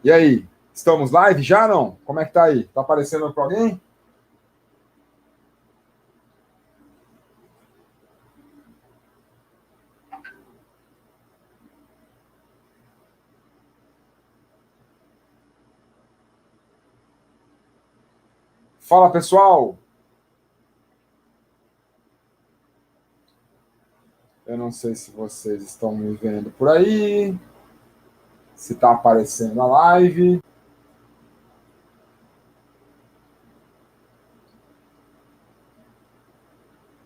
E aí, estamos live já não? Como é que tá aí? Tá aparecendo para alguém? Fala, pessoal! Eu não sei se vocês estão me vendo por aí, se tá aparecendo a live.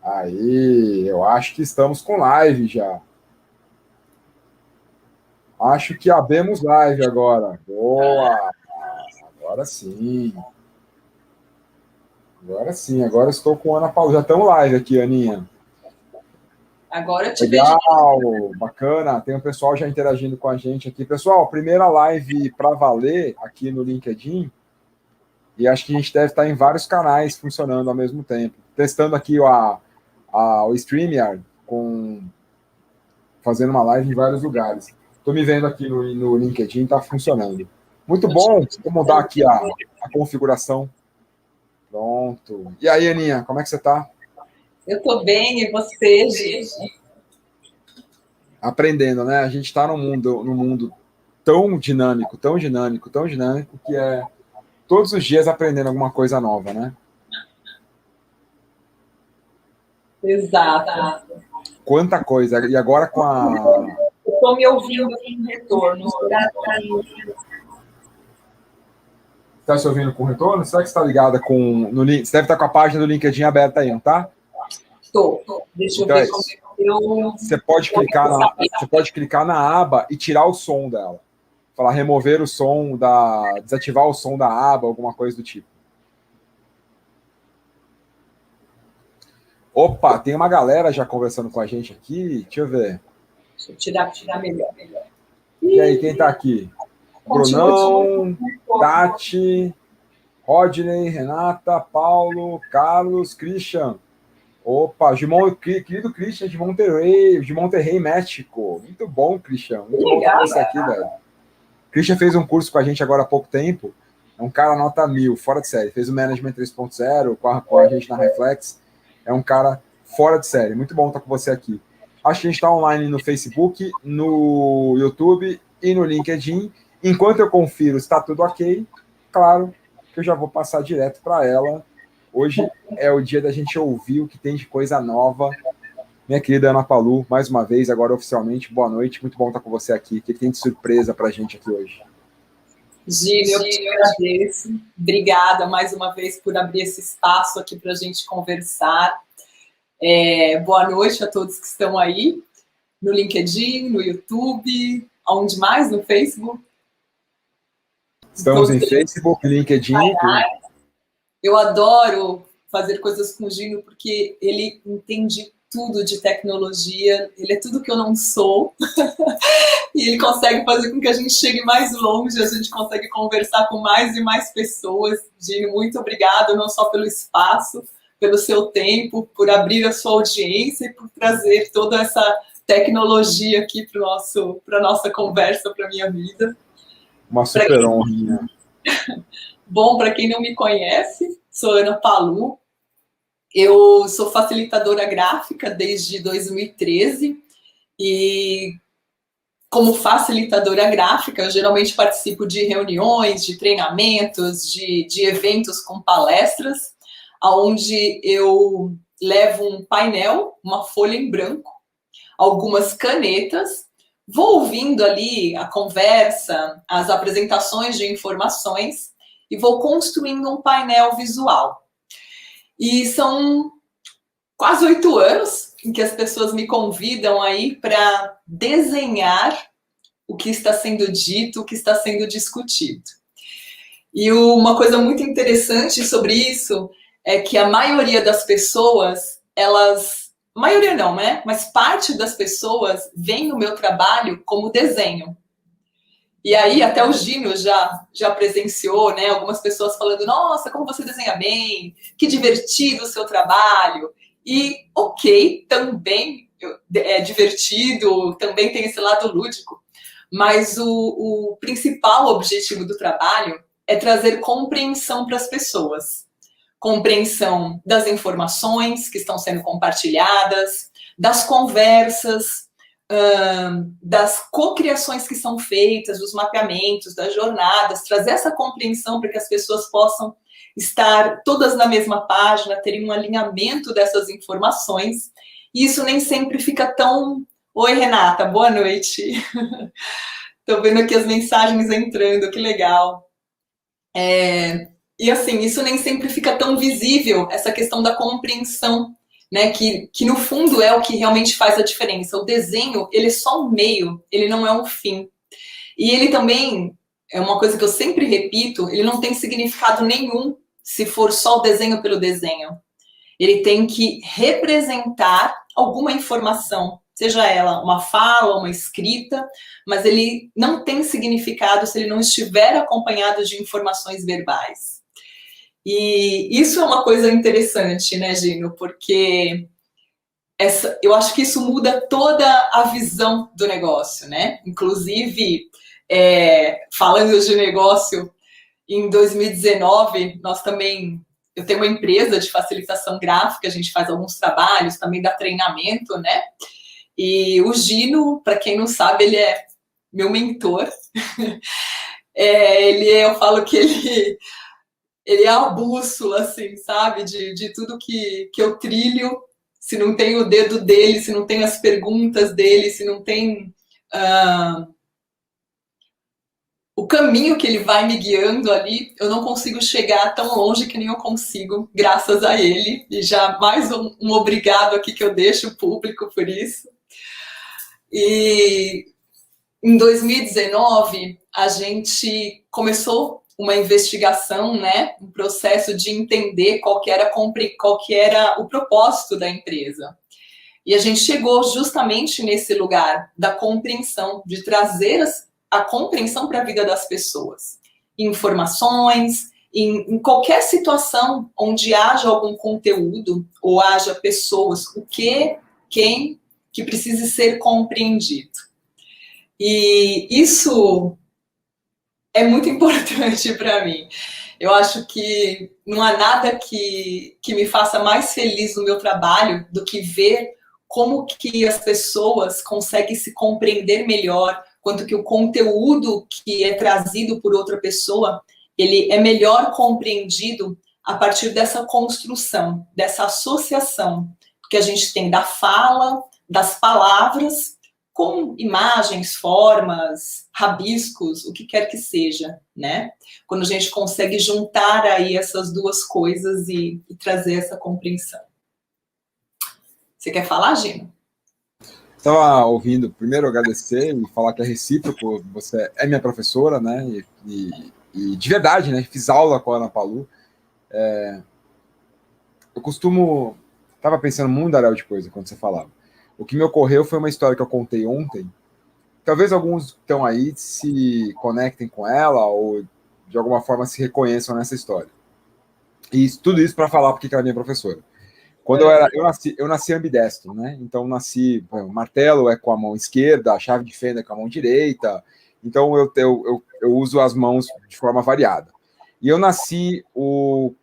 Aí, eu acho que estamos com live já. Acho que abemos live agora. Boa! Agora sim. Agora sim, agora estou com a Ana Paula. Já estamos live aqui, Aninha. Agora eu te vejo. Legal, bacana. Tem um pessoal já interagindo com a gente aqui. Pessoal, primeira live para valer aqui no LinkedIn. E acho que a gente deve estar em vários canais funcionando ao mesmo tempo. Testando aqui o StreamYard, fazendo uma live em vários lugares. Estou me vendo aqui no LinkedIn, está funcionando. Muito bom. Vou mudar aqui a configuração. Pronto. E aí, Aninha, como é que você está? Eu estou bem, e você, gente? Aprendendo, né? A gente está num mundo tão dinâmico, tão dinâmico, tão dinâmico, que é todos os dias aprendendo alguma coisa nova, né? Exato. Quanta coisa. E agora com a... Eu estou me ouvindo com retorno. Será que... Está se ouvindo com retorno? Será que está ligada com... Você deve estar com a página do LinkedIn aberta aí, não tá? Estou. Deixa eu Então ver é como isso. eu... Você pode clicar na aba e tirar o som dela. Falar remover o som desativar o som da aba, alguma coisa do tipo. Opa, tem uma galera já conversando com a gente aqui. Deixa eu ver. Deixa eu tirar melhor. E aí, quem está aqui? Brunão, Tati, Rodney, Renata, Paulo, Carlos, Christian. Opa, querido Christian de Monterrey, México. Muito bom, Christian. Muito bom ter você aqui, velho. Christian fez um curso com a gente agora há pouco tempo. É um cara nota 1000, fora de série. Fez o Management 3.0 com a gente na Reflex. É um cara fora de série. Muito bom estar com você aqui. Acho que a gente está online no Facebook, no YouTube e no LinkedIn. Enquanto eu confiro se está tudo ok, claro que eu já vou passar direto para ela. Hoje é o dia da gente ouvir o que tem de coisa nova. Minha querida Ana Palu, mais uma vez, agora oficialmente, boa noite. Muito bom estar com você aqui. O que tem de surpresa para a gente aqui hoje? Gino, eu te agradeço. Obrigada mais uma vez por abrir esse espaço aqui para a gente conversar. Boa noite a todos que estão aí, no LinkedIn, no YouTube, aonde mais? No Facebook? Estamos em Facebook, LinkedIn. Eu adoro fazer coisas com o Gino porque ele entende tudo de tecnologia, ele é tudo que eu não sou, e ele consegue fazer com que a gente chegue mais longe, a gente consegue conversar com mais e mais pessoas. Gino, muito obrigada, não só pelo espaço, pelo seu tempo, por abrir a sua audiência e por trazer toda essa tecnologia aqui para a nossa conversa, para a minha vida. Uma super honra. Bom, para quem não me conhece, sou Ana Palu, eu sou facilitadora gráfica desde 2013 e como facilitadora gráfica, eu geralmente participo de reuniões, de treinamentos, de eventos com palestras, onde eu levo um painel, uma folha em branco, algumas canetas, vou ouvindo ali a conversa, as apresentações de informações e vou construindo um painel visual. E são quase 8 anos em que as pessoas me convidam aí para desenhar o que está sendo dito, o que está sendo discutido. E uma coisa muito interessante sobre isso é que a maioria das pessoas, maioria não, né? Mas parte das pessoas vem no meu trabalho como desenho. E aí até o Gino já presenciou, né? Algumas pessoas falando, nossa, como você desenha bem, que divertido o seu trabalho. E ok, também é divertido, também tem esse lado lúdico. mas o principal objetivo do trabalho é trazer compreensão para as pessoas. Compreensão das informações que estão sendo compartilhadas, das conversas, das cocriações que são feitas, dos mapeamentos, das jornadas, trazer essa compreensão para que as pessoas possam estar todas na mesma página, terem um alinhamento dessas informações. E isso nem sempre fica tão... Oi, Renata, boa noite. Estou vendo aqui as mensagens entrando, que legal. E assim, isso nem sempre fica tão visível, essa questão da compreensão, né, que no fundo é o que realmente faz a diferença. O desenho, ele é só um meio, ele não é um fim. E ele também, é uma coisa que eu sempre repito, ele não tem significado nenhum se for só o desenho pelo desenho. Ele tem que representar alguma informação, seja ela uma fala, uma escrita, mas ele não tem significado se ele não estiver acompanhado de informações verbais. E isso é uma coisa interessante, né, Gino? Porque eu acho que isso muda toda a visão do negócio, né? Inclusive, falando de negócio, em 2019, eu tenho uma empresa de facilitação gráfica, a gente faz alguns trabalhos, também dá treinamento, né? E o Gino, para quem não sabe, ele é meu mentor. Eu falo que ele é a bússola, assim, sabe? De tudo que eu trilho. Se não tem o dedo dele, se não tem as perguntas dele, se não tem o caminho que ele vai me guiando ali, eu não consigo chegar tão longe que nem eu consigo, graças a ele. E já mais um obrigado aqui que eu deixo público por isso. E em 2019, a gente começou uma investigação, né, um processo de entender qual que era o propósito da empresa. E a gente chegou justamente nesse lugar da compreensão, de trazer a compreensão para a vida das pessoas. Informações, em qualquer situação onde haja algum conteúdo ou haja pessoas, quem que precise ser compreendido. E isso é muito importante para mim. Eu acho que não há nada que me faça mais feliz no meu trabalho do que ver como que as pessoas conseguem se compreender melhor, quanto que o conteúdo que é trazido por outra pessoa, ele é melhor compreendido a partir dessa construção, dessa associação que a gente tem da fala, das palavras, com imagens, formas, rabiscos, o que quer que seja, né? Quando a gente consegue juntar aí essas duas coisas e trazer essa compreensão. Você quer falar, Gino? Estava ouvindo, primeiro agradecer e falar que é recíproco, você é minha professora, né? E de verdade, né? Fiz aula com a Ana Palu. Eu costumo... Estava pensando muito, Ariel, de coisa quando você falava. O que me ocorreu foi uma história que eu contei ontem. Talvez alguns que estão aí se conectem com ela ou de alguma forma se reconheçam nessa história. E tudo isso para falar porque ela é minha professora. Quando eu nasci ambidestro, né? Então o martelo é com a mão esquerda, a chave de fenda é com a mão direita. Então eu uso as mãos de forma variada. E eu nasci o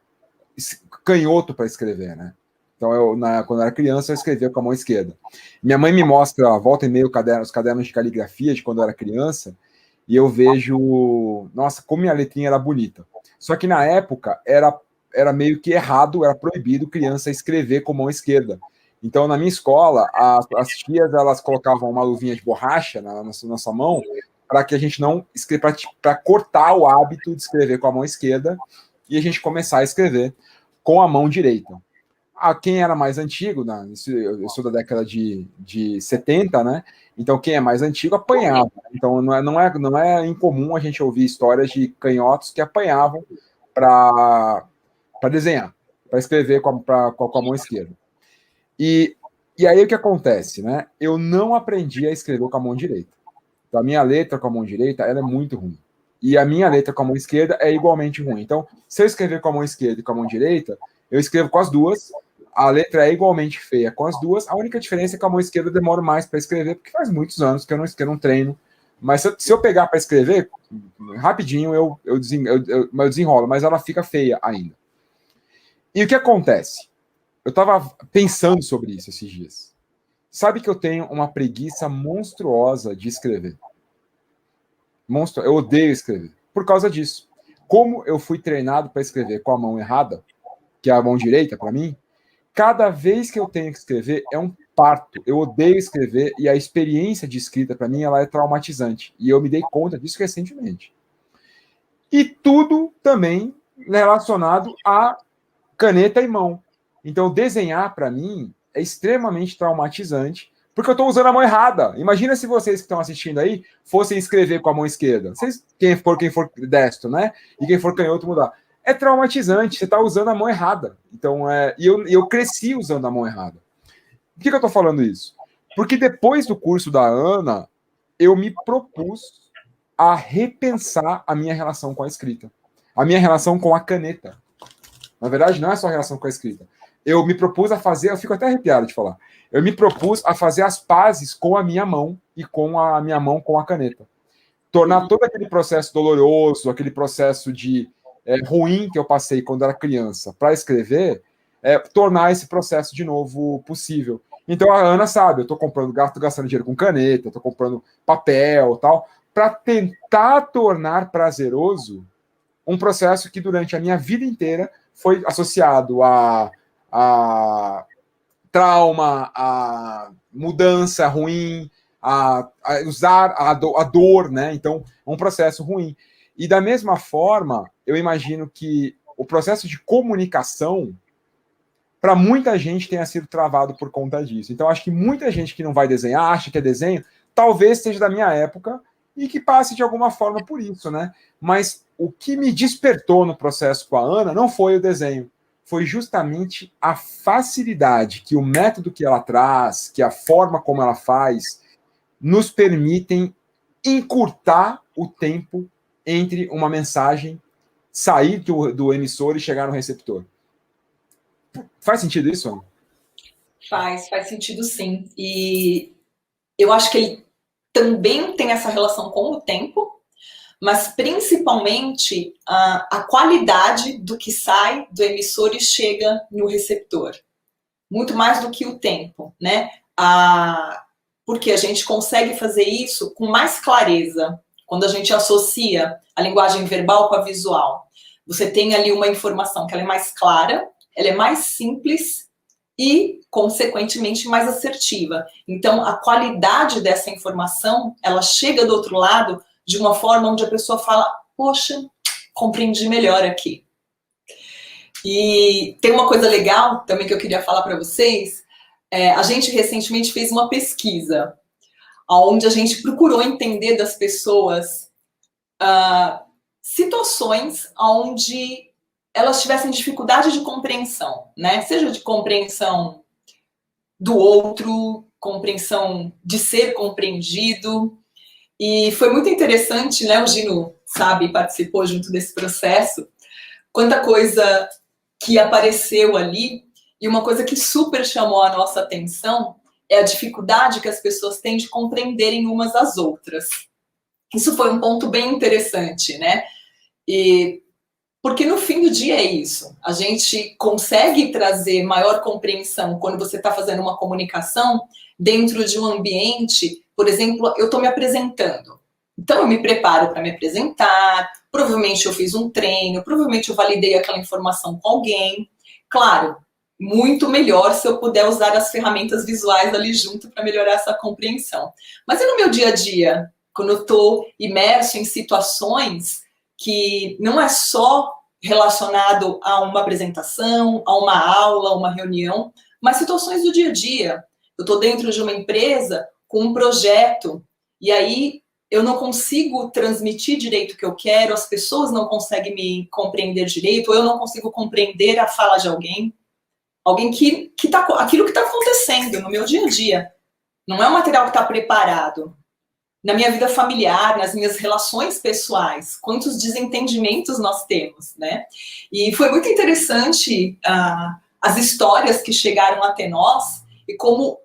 canhoto para escrever, né? Então, quando eu era criança, eu escrevia com a mão esquerda. Minha mãe me mostra, volta e meia, os cadernos de caligrafia de quando eu era criança, e eu vejo, nossa, como minha letrinha era bonita. Só que na época era meio que errado, era proibido criança escrever com a mão esquerda. Então, na minha escola, as tias, elas colocavam uma luvinha de borracha na nossa mão, para que a gente não escreva, para cortar o hábito de escrever com a mão esquerda, e a gente começar a escrever com a mão direita. Quem era mais antigo, né? Eu sou da década de 70, né? Então, quem é mais antigo apanhava. Então, não é incomum a gente ouvir histórias de canhotos que apanhavam para desenhar, para escrever com a mão esquerda. E aí o que acontece, né? Eu não aprendi a escrever com a mão direita. Então, a minha letra com a mão direita ela é muito ruim. E a minha letra com a mão esquerda é igualmente ruim. Então, se eu escrever com a mão esquerda e com a mão direita, eu escrevo com as duas, a letra é igualmente feia com as duas, a única diferença é que a mão esquerda demora mais para escrever, porque faz muitos anos que eu não treino Mas se eu pegar para escrever, rapidinho eu desenrolo, mas ela fica feia ainda. E o que acontece? Eu estava pensando sobre isso esses dias. Sabe que eu tenho uma preguiça monstruosa de escrever. Eu odeio escrever. Por causa disso. Como eu fui treinado para escrever com a mão errada, que é a mão direita para mim, cada vez que eu tenho que escrever é um parto. Eu odeio escrever e a experiência de escrita para mim ela é traumatizante. E eu me dei conta disso recentemente. E tudo também relacionado a caneta e mão. Então, desenhar para mim é extremamente traumatizante, porque eu estou usando a mão errada. Imagina se vocês que estão assistindo aí fossem escrever com a mão esquerda. Vocês, quem for destro, né? E quem for canhoto mudar. É traumatizante, você está usando a mão errada. Então, eu cresci usando a mão errada. Por que eu estou falando isso? Porque depois do curso da Ana, eu me propus a repensar a minha relação com a escrita. A minha relação com a caneta. Na verdade, não é só a relação com a escrita. Eu me propus a fazer, eu fico até arrepiado de falar. Eu me propus a fazer as pazes com a minha mão e com a minha mão com a caneta. Tornar todo aquele processo doloroso, aquele processo de ruim que eu passei quando era criança para escrever, tornar esse processo de novo possível. Então a Ana sabe, eu estou comprando, gastando dinheiro com caneta, estou comprando papel tal, para tentar tornar prazeroso um processo que durante a minha vida inteira foi associado a trauma, a mudança ruim, a usar a dor, né? Então, é um processo ruim. E da mesma forma, eu imagino que o processo de comunicação, para muita gente, tenha sido travado por conta disso. Então, acho que muita gente que não vai desenhar, acha que é desenho, talvez seja da minha época e que passe de alguma forma por isso, né? Mas o que me despertou no processo com a Ana não foi o desenho, foi justamente a facilidade que o método que ela traz, que a forma como ela faz, nos permitem encurtar o tempo entre uma mensagem sair do emissor e chegar no receptor. Faz sentido isso, Ana? Faz sentido sim. E eu acho que ele também tem essa relação com o tempo, mas principalmente a qualidade do que sai do emissor e chega no receptor. Muito mais do que o tempo, né? Porque a gente consegue fazer isso com mais clareza quando a gente associa a linguagem verbal com a visual. Você tem ali uma informação que ela é mais clara, ela é mais simples e, consequentemente, mais assertiva. Então, a qualidade dessa informação, ela chega do outro lado de uma forma onde a pessoa fala, poxa, compreendi melhor aqui. E tem uma coisa legal também que eu queria falar para vocês. A gente recentemente fez uma pesquisa onde a gente procurou entender das pessoas situações onde elas tivessem dificuldade de compreensão, né? Seja de compreensão do outro, compreensão de ser compreendido. E foi muito interessante, né? O Gino, sabe, participou junto desse processo. Quanta coisa que apareceu ali. E uma coisa que super chamou a nossa atenção é a dificuldade que as pessoas têm de compreenderem umas às outras. Isso foi um ponto bem interessante, né? Porque no fim do dia é isso. A gente consegue trazer maior compreensão quando você está fazendo uma comunicação dentro de um ambiente. Por exemplo, eu estou me apresentando. Então, eu me preparo para me apresentar, provavelmente eu fiz um treino, provavelmente eu validei aquela informação com alguém. Claro, muito melhor se eu puder usar as ferramentas visuais ali junto para melhorar essa compreensão. Mas e no meu dia a dia, quando eu estou imerso em situações que não é só relacionado a uma apresentação, a uma aula, a uma reunião, mas situações do dia a dia. Eu estou dentro de uma empresa com um projeto, e aí eu não consigo transmitir direito o que eu quero, as pessoas não conseguem me compreender direito, ou eu não consigo compreender a fala de alguém que tá, aquilo que está acontecendo no meu dia a dia. Não é um material que está preparado. Na minha vida familiar, nas minhas relações pessoais, quantos desentendimentos nós temos, né? E foi muito interessante as histórias que chegaram até nós e como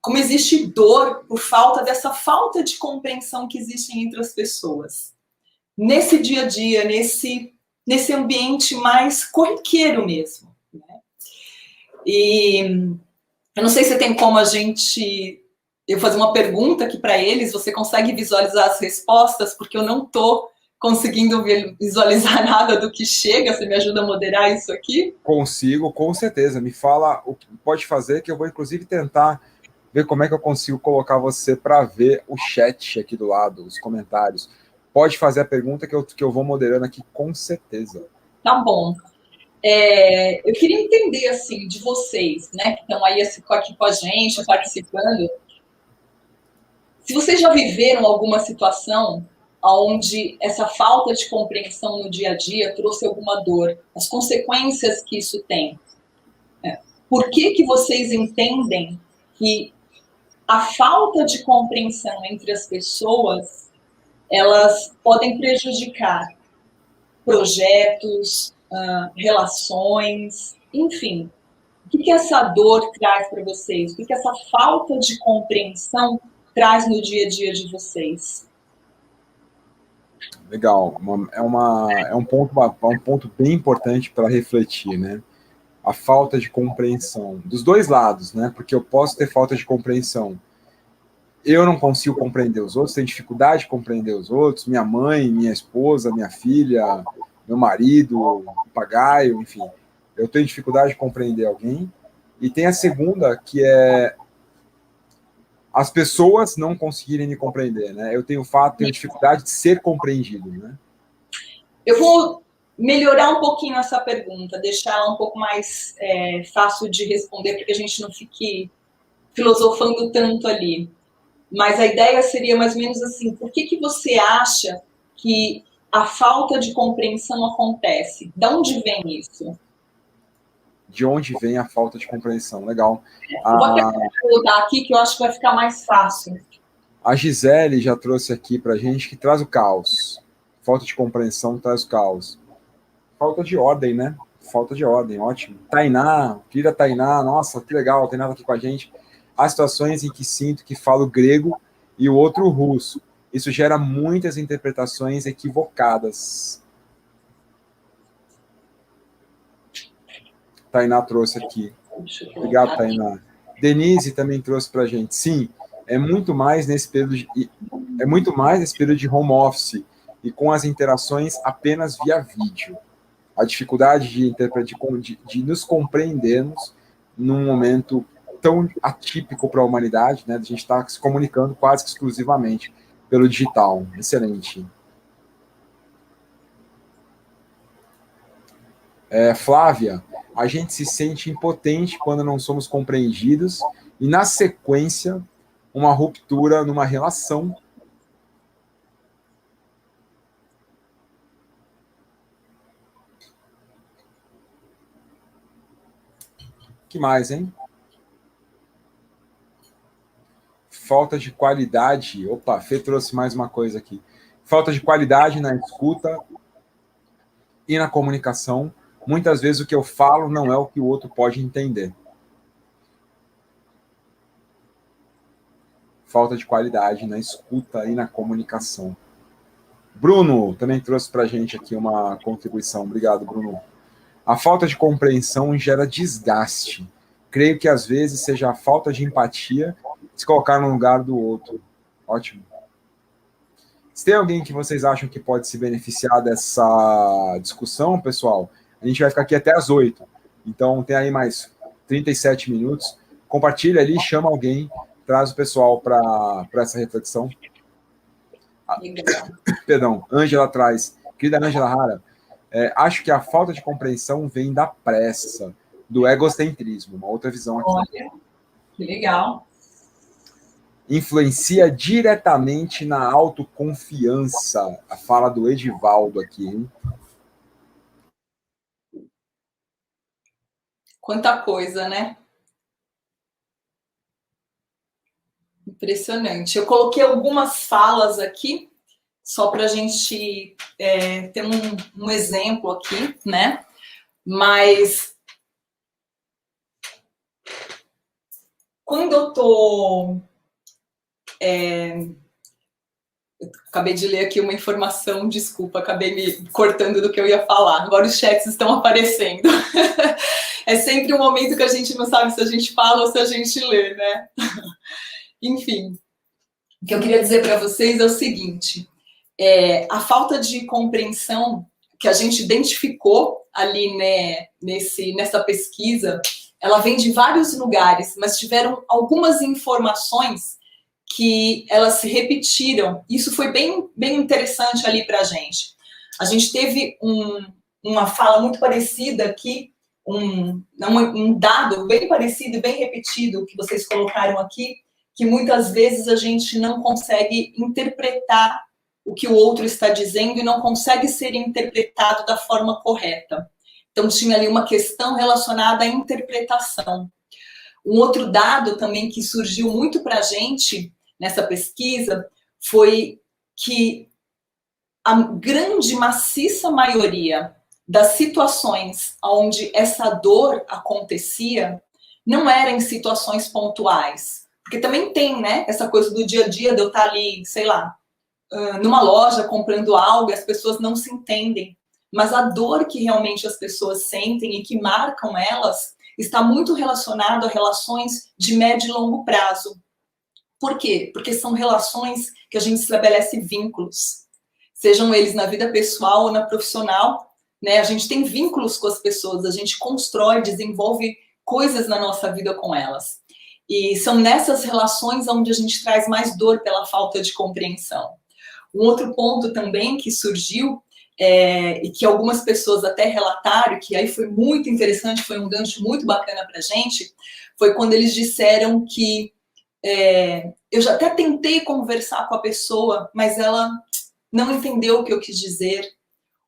como existe dor por falta dessa falta de compreensão que existe entre as pessoas. Nesse dia a dia, nesse ambiente mais corriqueiro mesmo. Né? E eu não sei se tem como eu fazer uma pergunta aqui para eles, você consegue visualizar as respostas, porque eu não estou conseguindo visualizar nada do que chega, você me ajuda a moderar isso aqui? Consigo, com certeza. Me fala o que pode fazer, que eu vou inclusive tentar ver como é que eu consigo colocar você para ver o chat aqui do lado, os comentários. Pode fazer a pergunta que eu vou moderando aqui, com certeza. Tá bom. Eu queria entender, assim, de vocês, né, que estão aí aqui com a gente, participando, se vocês já viveram alguma situação onde essa falta de compreensão no dia a dia trouxe alguma dor, as consequências que isso tem. Por que vocês entendem que a falta de compreensão entre as pessoas, elas podem prejudicar projetos, relações, enfim. O que essa dor traz para vocês? O que essa falta de compreensão traz no dia a dia de vocês? Legal. É um ponto bem importante para refletir, né? A falta de compreensão. Dos dois lados, né? Porque eu posso ter falta de compreensão. Eu não consigo compreender os outros, tenho dificuldade de compreender os outros, minha mãe, minha esposa, minha filha, meu marido, papagaio, enfim. Eu tenho dificuldade de compreender alguém. E tem a segunda, que é as pessoas não conseguirem me compreender, né? Eu tenho dificuldade de ser compreendido, né? Eu vou melhorar um pouquinho essa pergunta, deixar ela um pouco mais fácil de responder, para que a gente não fique filosofando tanto ali. Mas a ideia seria mais ou menos assim, por que você acha que a falta de compreensão acontece? De onde vem isso? De onde vem a falta de compreensão? Legal. Vou até colocar aqui que eu acho que vai ficar mais fácil. A Gisele já trouxe aqui para a gente que traz o caos. Falta de compreensão traz o caos. Falta de ordem, né? Falta de ordem, ótimo. Tainá, querida Tainá, nossa, que legal, a Tainá tá aqui com a gente. Há situações em que sinto que falo grego e o outro russo. Isso gera muitas interpretações equivocadas. Tainá trouxe aqui. Obrigado, Tainá. Denise também trouxe para a gente. Sim, é muito mais nesse período de home office e com as interações apenas via vídeo. A dificuldade de nos compreendermos num momento tão atípico para a humanidade, né? A gente está se comunicando quase que exclusivamente pelo digital. Excelente. Flávia, a gente se sente impotente quando não somos compreendidos e, na sequência, uma ruptura numa relação. Que mais, hein? Falta de qualidade. Opa, Fê trouxe mais uma coisa aqui. Falta de qualidade na escuta e na comunicação. Muitas vezes o que eu falo não é o que o outro pode entender. Falta de qualidade na escuta e na comunicação. Bruno também trouxe para a gente aqui uma contribuição. Obrigado, Bruno. A falta de compreensão gera desgaste. Creio que às vezes seja a falta de empatia se colocar no lugar do outro. Ótimo. Se tem alguém que vocês acham que pode se beneficiar dessa discussão, pessoal, a gente vai ficar aqui até às 8. Então tem aí mais 37 minutos. Compartilha ali, chama alguém, traz o pessoal para essa reflexão. Perdão, Ângela traz. Querida Ângela Rara, acho que a falta de compreensão vem da pressa, do egocentrismo, uma outra visão aqui. Olha, que legal. Influencia diretamente na autoconfiança. A fala do Edivaldo aqui, hein? Quanta coisa, né? Impressionante. Eu coloquei algumas falas aqui, só para a gente ter um exemplo aqui, né? Mas quando eu tô... acabei de ler aqui uma informação, desculpa, acabei me cortando do que eu ia falar. Agora os chats estão aparecendo. É sempre um momento que a gente não sabe se a gente fala ou se a gente lê, né? Enfim, o que eu queria dizer para vocês é o seguinte: a falta de compreensão que a gente identificou ali, né, nessa pesquisa, ela vem de vários lugares, mas tiveram algumas informações que elas se repetiram. Isso foi bem interessante ali para a gente. A gente teve uma fala muito parecida aqui, um dado bem parecido e bem repetido que vocês colocaram aqui, que muitas vezes a gente não consegue interpretar o que o outro está dizendo e não consegue ser interpretado da forma correta. Então, tinha ali uma questão relacionada à interpretação. Um outro dado também que surgiu muito para a gente nessa pesquisa foi que a grande, maciça maioria das situações onde essa dor acontecia não era em situações pontuais. Porque também tem, né, essa coisa do dia a dia de eu estar ali, sei lá, numa loja comprando algo e as pessoas não se entendem. Mas a dor que realmente as pessoas sentem e que marcam elas está muito relacionado a relações de médio e longo prazo. Por quê? Porque são relações que a gente estabelece vínculos. Sejam eles na vida pessoal ou na profissional, né? A gente tem vínculos com as pessoas, a gente constrói, desenvolve coisas na nossa vida com elas. E são nessas relações onde a gente traz mais dor pela falta de compreensão. Um outro ponto também que surgiu, e que algumas pessoas até relataram, que aí foi muito interessante, foi um gancho muito bacana para a gente, foi quando eles disseram que eu já até tentei conversar com a pessoa, mas ela não entendeu o que eu quis dizer,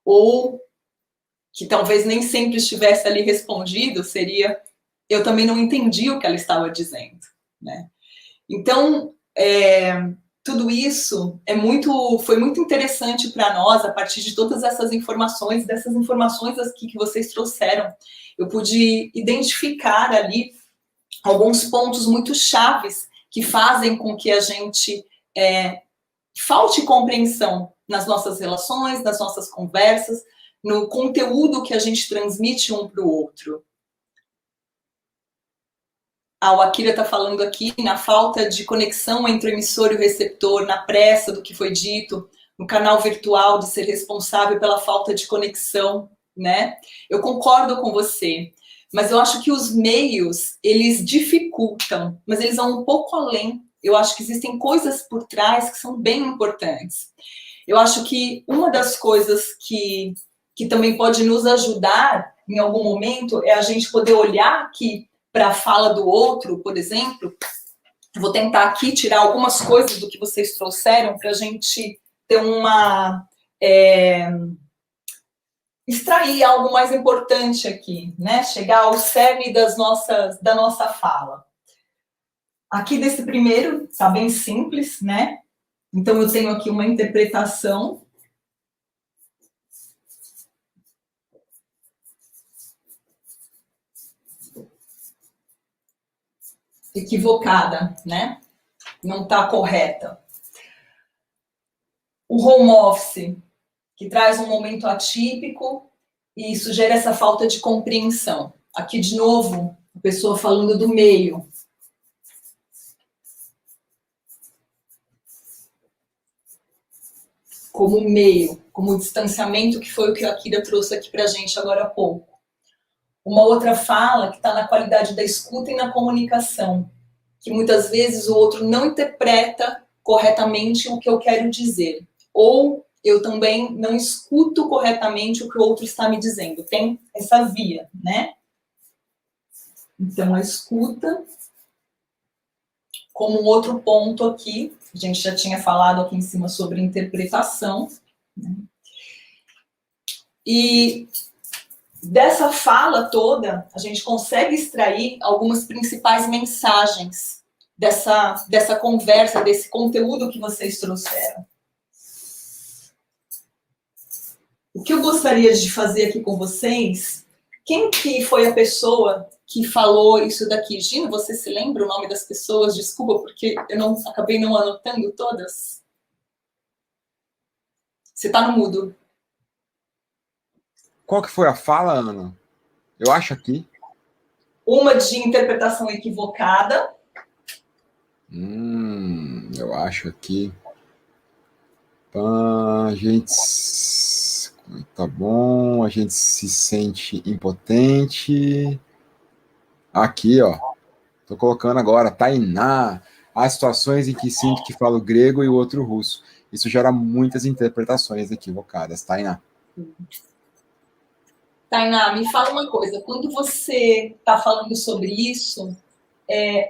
ou que talvez nem sempre estivesse ali respondido, seria, eu também não entendi o que ela estava dizendo, né? Então, tudo isso foi muito interessante para nós, a partir de todas essas informações, dessas informações aqui que vocês trouxeram. Eu pude identificar ali alguns pontos muito chaves que fazem com que a gente falte compreensão nas nossas relações, nas nossas conversas, no conteúdo que a gente transmite um para o outro. O Akira está falando aqui na falta de conexão entre o emissor e o receptor, na pressa do que foi dito, no canal virtual de ser responsável pela falta de conexão, né? Eu concordo com você, mas eu acho que os meios, eles dificultam, mas eles vão um pouco além. Eu acho que existem coisas por trás que são bem importantes. Eu acho que uma das coisas que também pode nos ajudar em algum momento é a gente poder olhar aqui para a fala do outro, por exemplo. Vou tentar aqui tirar algumas coisas do que vocês trouxeram para a gente ter extrair algo mais importante aqui, né? Chegar ao cerne da nossa fala. Aqui desse primeiro, está bem simples, né? Então eu tenho aqui uma interpretação equivocada, né? Não está correta. O home office, que traz um momento atípico e sugere essa falta de compreensão. Aqui, de novo, a pessoa falando do meio. Como meio, como distanciamento, que foi o que a Akira trouxe aqui para a gente agora há pouco. Uma outra fala que está na qualidade da escuta e na comunicação, que muitas vezes o outro não interpreta corretamente o que eu quero dizer, ou eu também não escuto corretamente o que o outro está me dizendo. Tem essa via, né? Então, a escuta, como um outro ponto aqui, a gente já tinha falado aqui em cima sobre interpretação, né? E dessa fala toda, a gente consegue extrair algumas principais mensagens dessa conversa, desse conteúdo que vocês trouxeram. O que eu gostaria de fazer aqui com vocês Quem que foi a pessoa que falou isso daqui? Gino, você se lembra o nome das pessoas? Desculpa, porque eu acabei não anotando todas. Você está no mudo. Qual que foi a fala, Ana? Eu acho aqui. Uma de interpretação equivocada. Eu acho aqui. A gente. Tá bom. A gente se sente impotente. Aqui, ó. Tô colocando agora. Tainá. Há situações em que sinto que falo grego e o outro russo. Isso gera muitas interpretações equivocadas. Tainá. Tainá, me fala uma coisa. Quando você está falando sobre isso,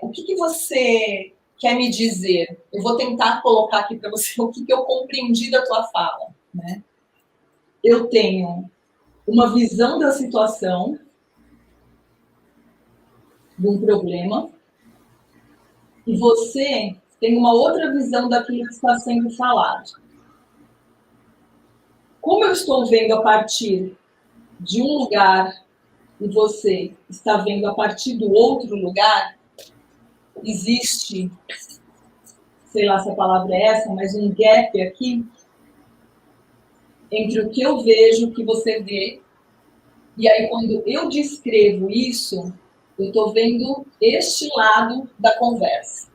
o que você quer me dizer? Eu vou tentar colocar aqui para você o que eu compreendi da tua fala, né? Eu tenho uma visão da situação, de um problema, e você tem uma outra visão daquilo que está sendo falado. Como eu estou vendo a partir de um lugar e você está vendo a partir do outro lugar, existe, sei lá se a palavra é essa, mas um gap aqui entre o que eu vejo, o que você vê, e aí quando eu descrevo isso, eu estou vendo este lado da conversa.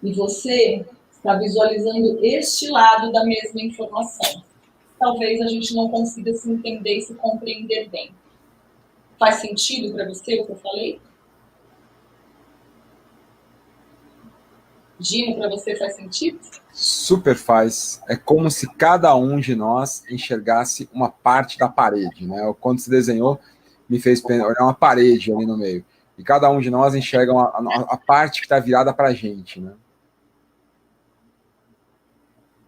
E você está visualizando este lado da mesma informação. Talvez a gente não consiga se entender e se compreender bem. Faz sentido para você o que eu falei? Gino, para você faz sentido? Super faz. É como se cada um de nós enxergasse uma parte da parede, né? Quando se desenhou, me fez olhar uma parede ali no meio. E cada um de nós enxerga a parte que está virada para a gente, né?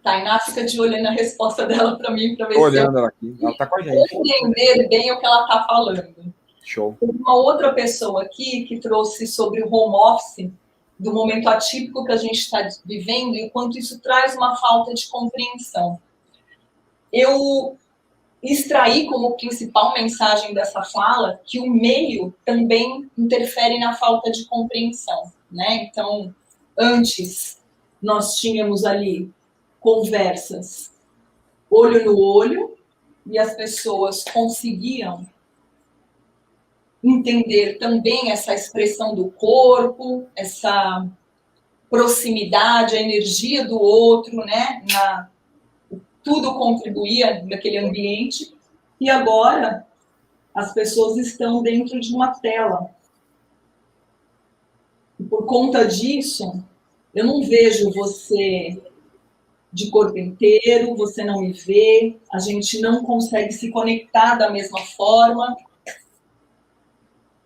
Tainá fica de olho na resposta dela para mim, para ver Tô se eu olhando ela aqui, ela está com a gente. entender bem o que ela está falando. Show. Uma outra pessoa aqui que trouxe sobre o home office, do momento atípico que a gente está vivendo e o quanto isso traz uma falta de compreensão. Eu extraí como principal mensagem dessa fala que o meio também interfere na falta de compreensão, né? Então, antes nós tínhamos ali conversas olho no olho e as pessoas conseguiam entender também essa expressão do corpo, essa proximidade, a energia do outro, né? Tudo contribuía naquele ambiente. E agora as pessoas estão dentro de uma tela. E por conta disso, eu não vejo você de corpo inteiro, você não me vê, a gente não consegue se conectar da mesma forma.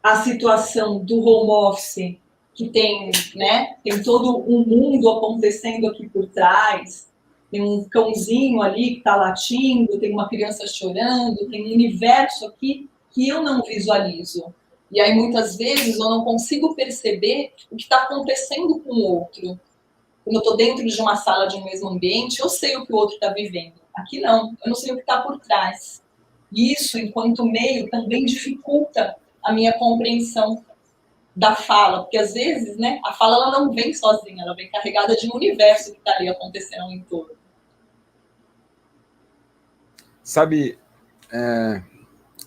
A situação do home office, que tem, né, tem todo um mundo acontecendo aqui por trás, tem um cãozinho ali que está latindo, tem uma criança chorando, tem um universo aqui que eu não visualizo. E aí, muitas vezes, eu não consigo perceber o que está acontecendo com o outro. Quando eu estou dentro de uma sala, de um mesmo ambiente, eu sei o que o outro está vivendo. Aqui não, eu não sei o que está por trás. E isso, enquanto meio, também dificulta a minha compreensão da fala, porque às vezes, né, a fala ela não vem sozinha, ela vem carregada de um universo que está ali acontecendo em torno. Sabe,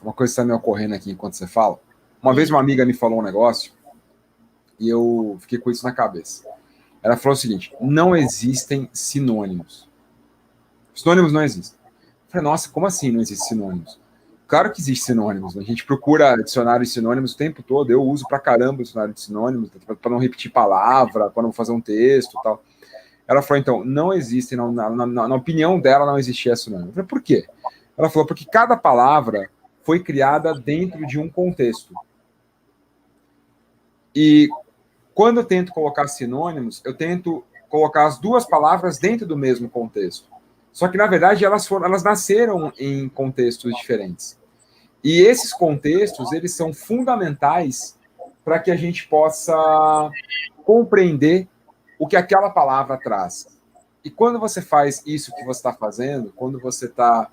uma coisa que está me ocorrendo aqui enquanto você fala? Uma vez uma amiga me falou um negócio e eu fiquei com isso na cabeça. Ela falou o seguinte: não existem sinônimos. Sinônimos não existem. Eu falei, nossa, como assim não existem sinônimos? Claro que existem sinônimos. Né? A gente procura dicionário de sinônimos o tempo todo. Eu uso pra caramba o dicionário de sinônimos, para não repetir palavra, quando eu vou fazer um texto e tal. Ela falou, então, não existem, na opinião dela, não existia sinônimo. Eu falei, por quê? Ela falou, porque cada palavra foi criada dentro de um contexto. E quando eu tento colocar sinônimos, eu tento colocar as duas palavras dentro do mesmo contexto. Só que, na verdade, elas nasceram em contextos diferentes. E esses contextos, eles são fundamentais para que a gente possa compreender o que aquela palavra traz. E quando você faz isso que você está fazendo, quando você está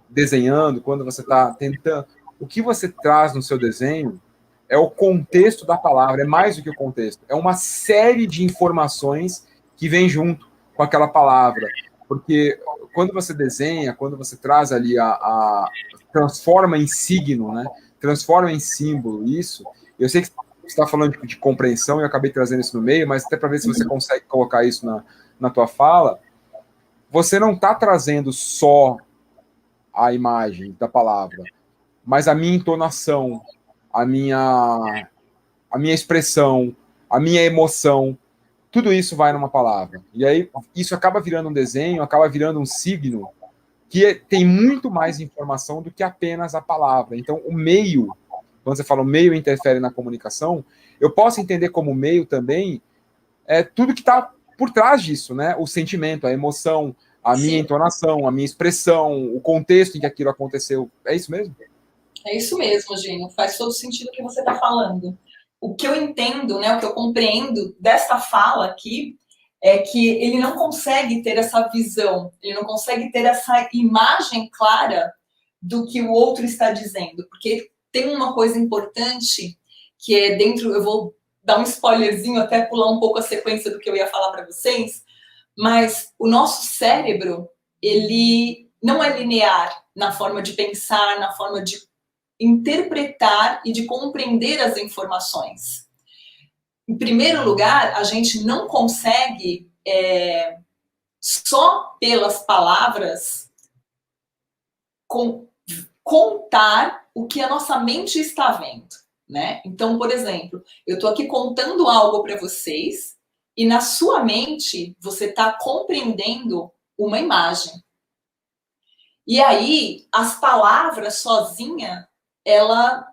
desenhando, quando você está tentando... o que você traz no seu desenho é o contexto da palavra, é mais do que o contexto. É uma série de informações que vem junto com aquela palavra. Porque quando você desenha, quando você traz ali transforma em signo, né? Transforma em símbolo isso. Eu sei que você está falando de compreensão e eu acabei trazendo isso no meio, mas até para ver se você consegue colocar isso na tua fala. Você não está trazendo só a imagem da palavra, mas a minha entonação, a minha expressão, a minha emoção, tudo isso vai numa palavra. E aí isso acaba virando um desenho, acaba virando um signo que tem muito mais informação do que apenas a palavra. Então, o meio, quando você fala o meio interfere na comunicação, eu posso entender como meio também tudo que está por trás disso, né? O sentimento, a emoção, a minha entonação, a minha expressão, o contexto em que aquilo aconteceu. É isso mesmo? É isso mesmo, Gino. Faz todo sentido o que você está falando. O que eu entendo, né, o que eu compreendo desta fala aqui é que ele não consegue ter essa visão, ele não consegue ter essa imagem clara do que o outro está dizendo, porque tem uma coisa importante que é dentro, eu vou dar um spoilerzinho, até pular um pouco a sequência do que eu ia falar para vocês, mas o nosso cérebro, ele não é linear na forma de pensar, na forma de interpretar e de compreender as informações. Em primeiro lugar, a gente não consegue só pelas palavras contar o que a nossa mente está vendo, né? Então, por exemplo, eu estou aqui contando algo para vocês e na sua mente você está compreendendo uma imagem. E aí, as palavras sozinha, ela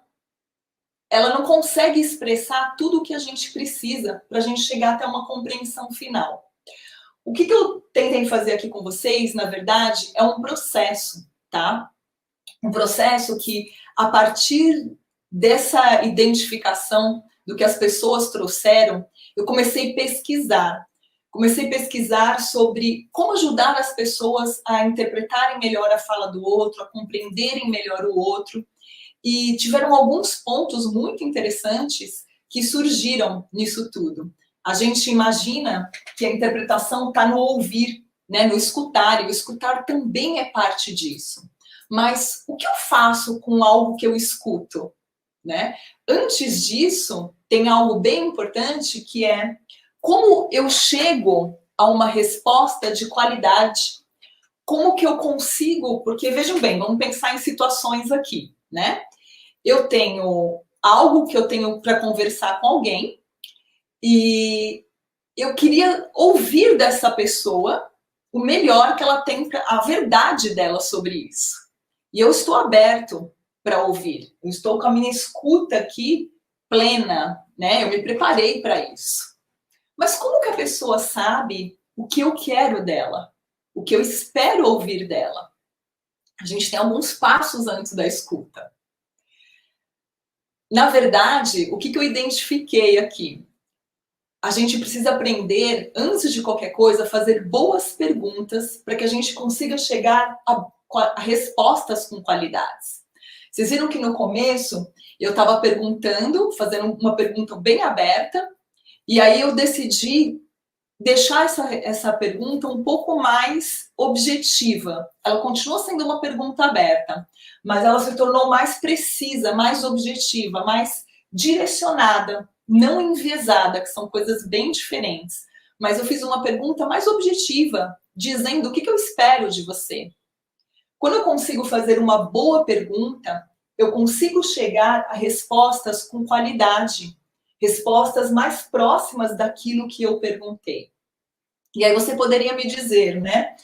não consegue expressar tudo o que a gente precisa para a gente chegar até uma compreensão final. O que eu tentei fazer aqui com vocês, na verdade, é um processo, tá? Um processo que, a partir dessa identificação do que as pessoas trouxeram, eu comecei a pesquisar. Comecei a pesquisar sobre como ajudar as pessoas a interpretarem melhor a fala do outro, a compreenderem melhor o outro. E tiveram alguns pontos muito interessantes que surgiram nisso tudo. A gente imagina que a interpretação está no ouvir, né, no escutar, e o escutar também é parte disso. Mas o que eu faço com algo que eu escuto, né? Antes disso, tem algo bem importante que é como eu chego a uma resposta de qualidade. Como que eu consigo, porque vejam bem, vamos pensar em situações aqui, né? Eu tenho algo que eu tenho para conversar com alguém e eu queria ouvir dessa pessoa o melhor que ela tem, a verdade dela sobre isso. E eu estou aberto para ouvir. Eu estou com a minha escuta aqui plena, né? Eu me preparei para isso. Mas como que a pessoa sabe o que eu quero dela? O que eu espero ouvir dela? A gente tem alguns passos antes da escuta. Na verdade, o que eu identifiquei aqui? A gente precisa aprender, antes de qualquer coisa, a fazer boas perguntas para que a gente consiga chegar a respostas com qualidades. Vocês viram que no começo eu estava perguntando, fazendo uma pergunta bem aberta, e aí eu decidi deixar essa pergunta um pouco mais objetiva. Ela continua sendo uma pergunta aberta, mas ela se tornou mais precisa, mais objetiva, mais direcionada, não enviesada, que são coisas bem diferentes. Mas eu fiz uma pergunta mais objetiva, dizendo o que eu espero de você. Quando eu consigo fazer uma boa pergunta, eu consigo chegar a respostas com qualidade, respostas mais próximas daquilo que eu perguntei. E aí você poderia me dizer, né?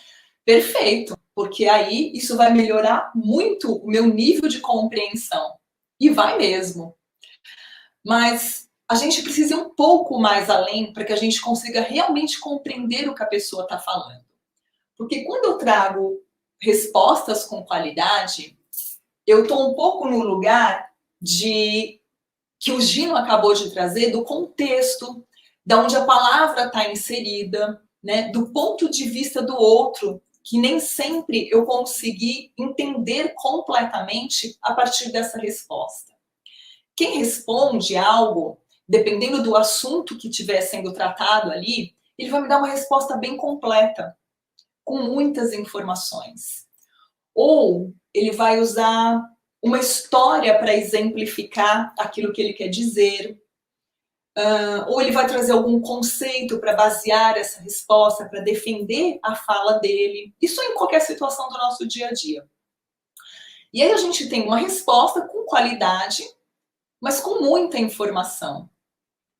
Perfeito, porque aí isso vai melhorar muito o meu nível de compreensão. E vai mesmo. Mas a gente precisa ir um pouco mais além para que a gente consiga realmente compreender o que a pessoa está falando. Porque quando eu trago respostas com qualidade, eu estou um pouco no lugar de que o Gino acabou de trazer, do contexto, da onde a palavra está inserida, né, do ponto de vista do outro que nem sempre eu consegui entender completamente a partir dessa resposta. Quem responde algo, dependendo do assunto que estiver sendo tratado ali, ele vai me dar uma resposta bem completa, com muitas informações. Ou ele vai usar uma história para exemplificar aquilo que ele quer dizer. Ou ele vai trazer algum conceito para basear essa resposta, para defender a fala dele. Isso em qualquer situação do nosso dia a dia. E aí a gente tem uma resposta com qualidade, mas com muita informação.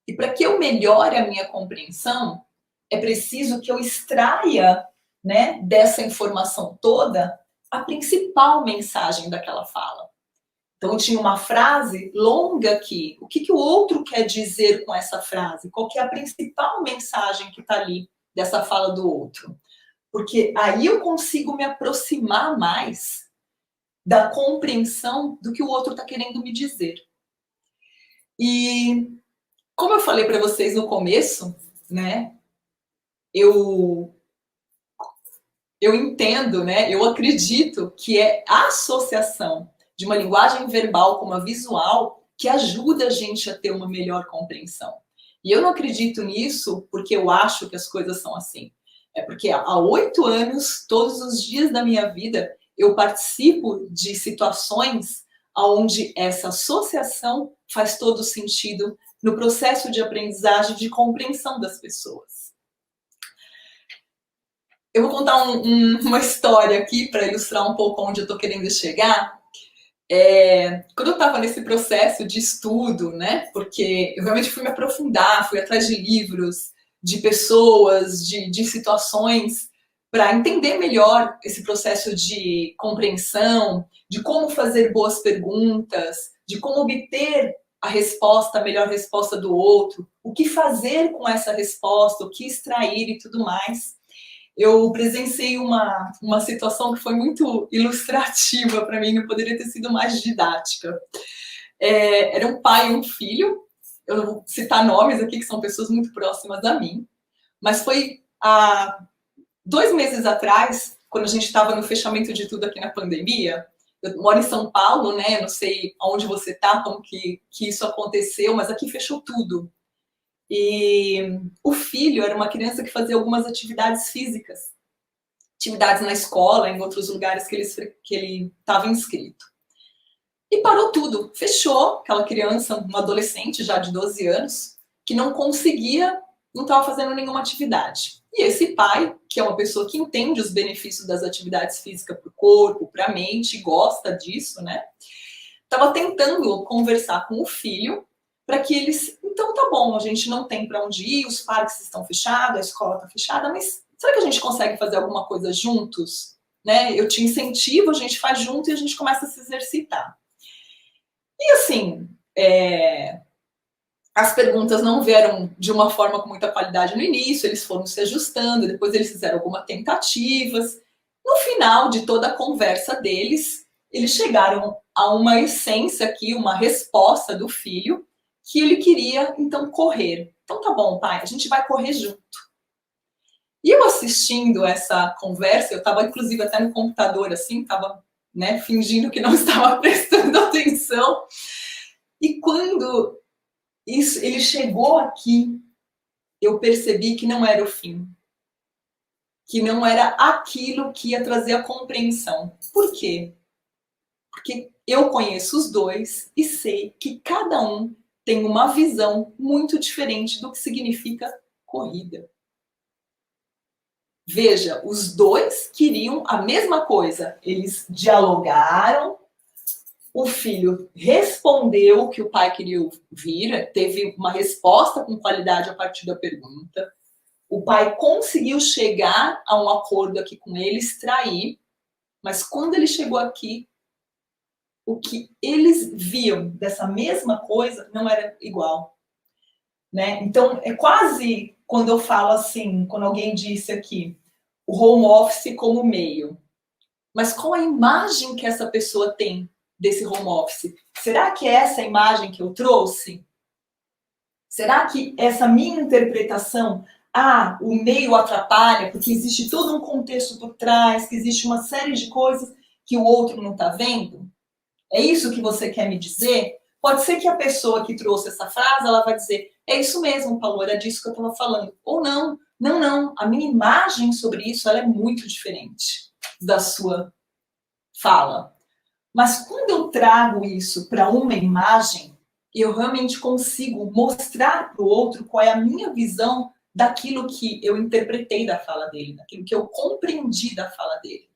E para que eu melhore a minha compreensão, é preciso que eu extraia, né, dessa informação toda a principal mensagem daquela fala. Então, eu tinha uma frase longa aqui. O que o outro quer dizer com essa frase? Qual que é a principal mensagem que está ali dessa fala do outro? Porque aí eu consigo me aproximar mais da compreensão do que o outro está querendo me dizer. E, como eu falei para vocês no começo, né, eu entendo, né, eu acredito que é a associação de uma linguagem verbal com uma visual que ajuda a gente a ter uma melhor compreensão. E eu não acredito nisso porque eu acho que as coisas são assim. É porque há 8 anos, todos os dias da minha vida, eu participo de situações onde essa associação faz todo sentido no processo de aprendizagem, de compreensão das pessoas. Eu vou contar uma história aqui para ilustrar um pouco onde eu estou querendo chegar. Quando eu estava nesse processo de estudo, né, porque eu realmente fui me aprofundar, fui atrás de livros, de pessoas, de situações, para entender melhor esse processo de compreensão, de como fazer boas perguntas, de como obter a resposta, a melhor resposta do outro, o que fazer com essa resposta, o que extrair e tudo mais. Eu presenciei uma situação que foi muito ilustrativa para mim, não poderia ter sido mais didática. Era um pai e um filho, eu não vou citar nomes aqui, que são pessoas muito próximas a mim, mas foi há 2 meses atrás, quando a gente estava no fechamento de tudo aqui na pandemia. Eu moro em São Paulo, né? Eu não sei onde você está, como que isso aconteceu, mas aqui fechou tudo. E o filho era uma criança que fazia algumas atividades físicas, atividades na escola, em outros lugares que ele estava inscrito. E parou tudo, fechou. Aquela criança, uma adolescente já de 12 anos, que não conseguia, não estava fazendo nenhuma atividade. E esse pai, que é uma pessoa que entende os benefícios das atividades físicas para o corpo, para a mente, gosta disso, né? Estava tentando conversar com o filho para que eles, então tá bom, a gente não tem para onde ir, os parques estão fechados, a escola está fechada, mas será que a gente consegue fazer alguma coisa juntos? Né? Eu te incentivo, a gente faz junto e a gente começa a se exercitar. E assim, as perguntas não vieram de uma forma com muita qualidade no início, eles foram se ajustando, depois eles fizeram algumas tentativas. No final de toda a conversa deles, eles chegaram a uma essência aqui, uma resposta do filho, que ele queria, então, correr. Então, tá bom, pai, a gente vai correr junto. E eu assistindo essa conversa, eu estava, inclusive, até no computador, assim, estava, né, fingindo que não estava prestando atenção. E quando ele chegou aqui, eu percebi que não era o fim. Que não era aquilo que ia trazer a compreensão. Por quê? Porque eu conheço os dois e sei que cada um tem uma visão muito diferente do que significa corrida. Veja, os dois queriam a mesma coisa. Eles dialogaram, o filho respondeu o que o pai queria ouvir, teve uma resposta com qualidade a partir da pergunta. O pai conseguiu chegar a um acordo aqui com ele, extrair, mas quando ele chegou aqui, o que eles viam dessa mesma coisa não era igual. Né? Então, é quase quando eu falo assim, quando alguém disse aqui, o home office como meio. Mas qual a imagem que essa pessoa tem desse home office? Será que é essa imagem que eu trouxe? Será que essa minha interpretação o meio atrapalha, porque existe todo um contexto por trás, que existe uma série de coisas que o outro não está vendo? É isso que você quer me dizer? Pode ser que a pessoa que trouxe essa frase, ela vai dizer, é isso mesmo, Paulo, era disso que eu estava falando. Ou não, não, a minha imagem sobre isso, ela é muito diferente da sua fala. Mas quando eu trago isso para uma imagem, eu realmente consigo mostrar para o outro qual é a minha visão daquilo que eu interpretei da fala dele, daquilo que eu compreendi da fala dele.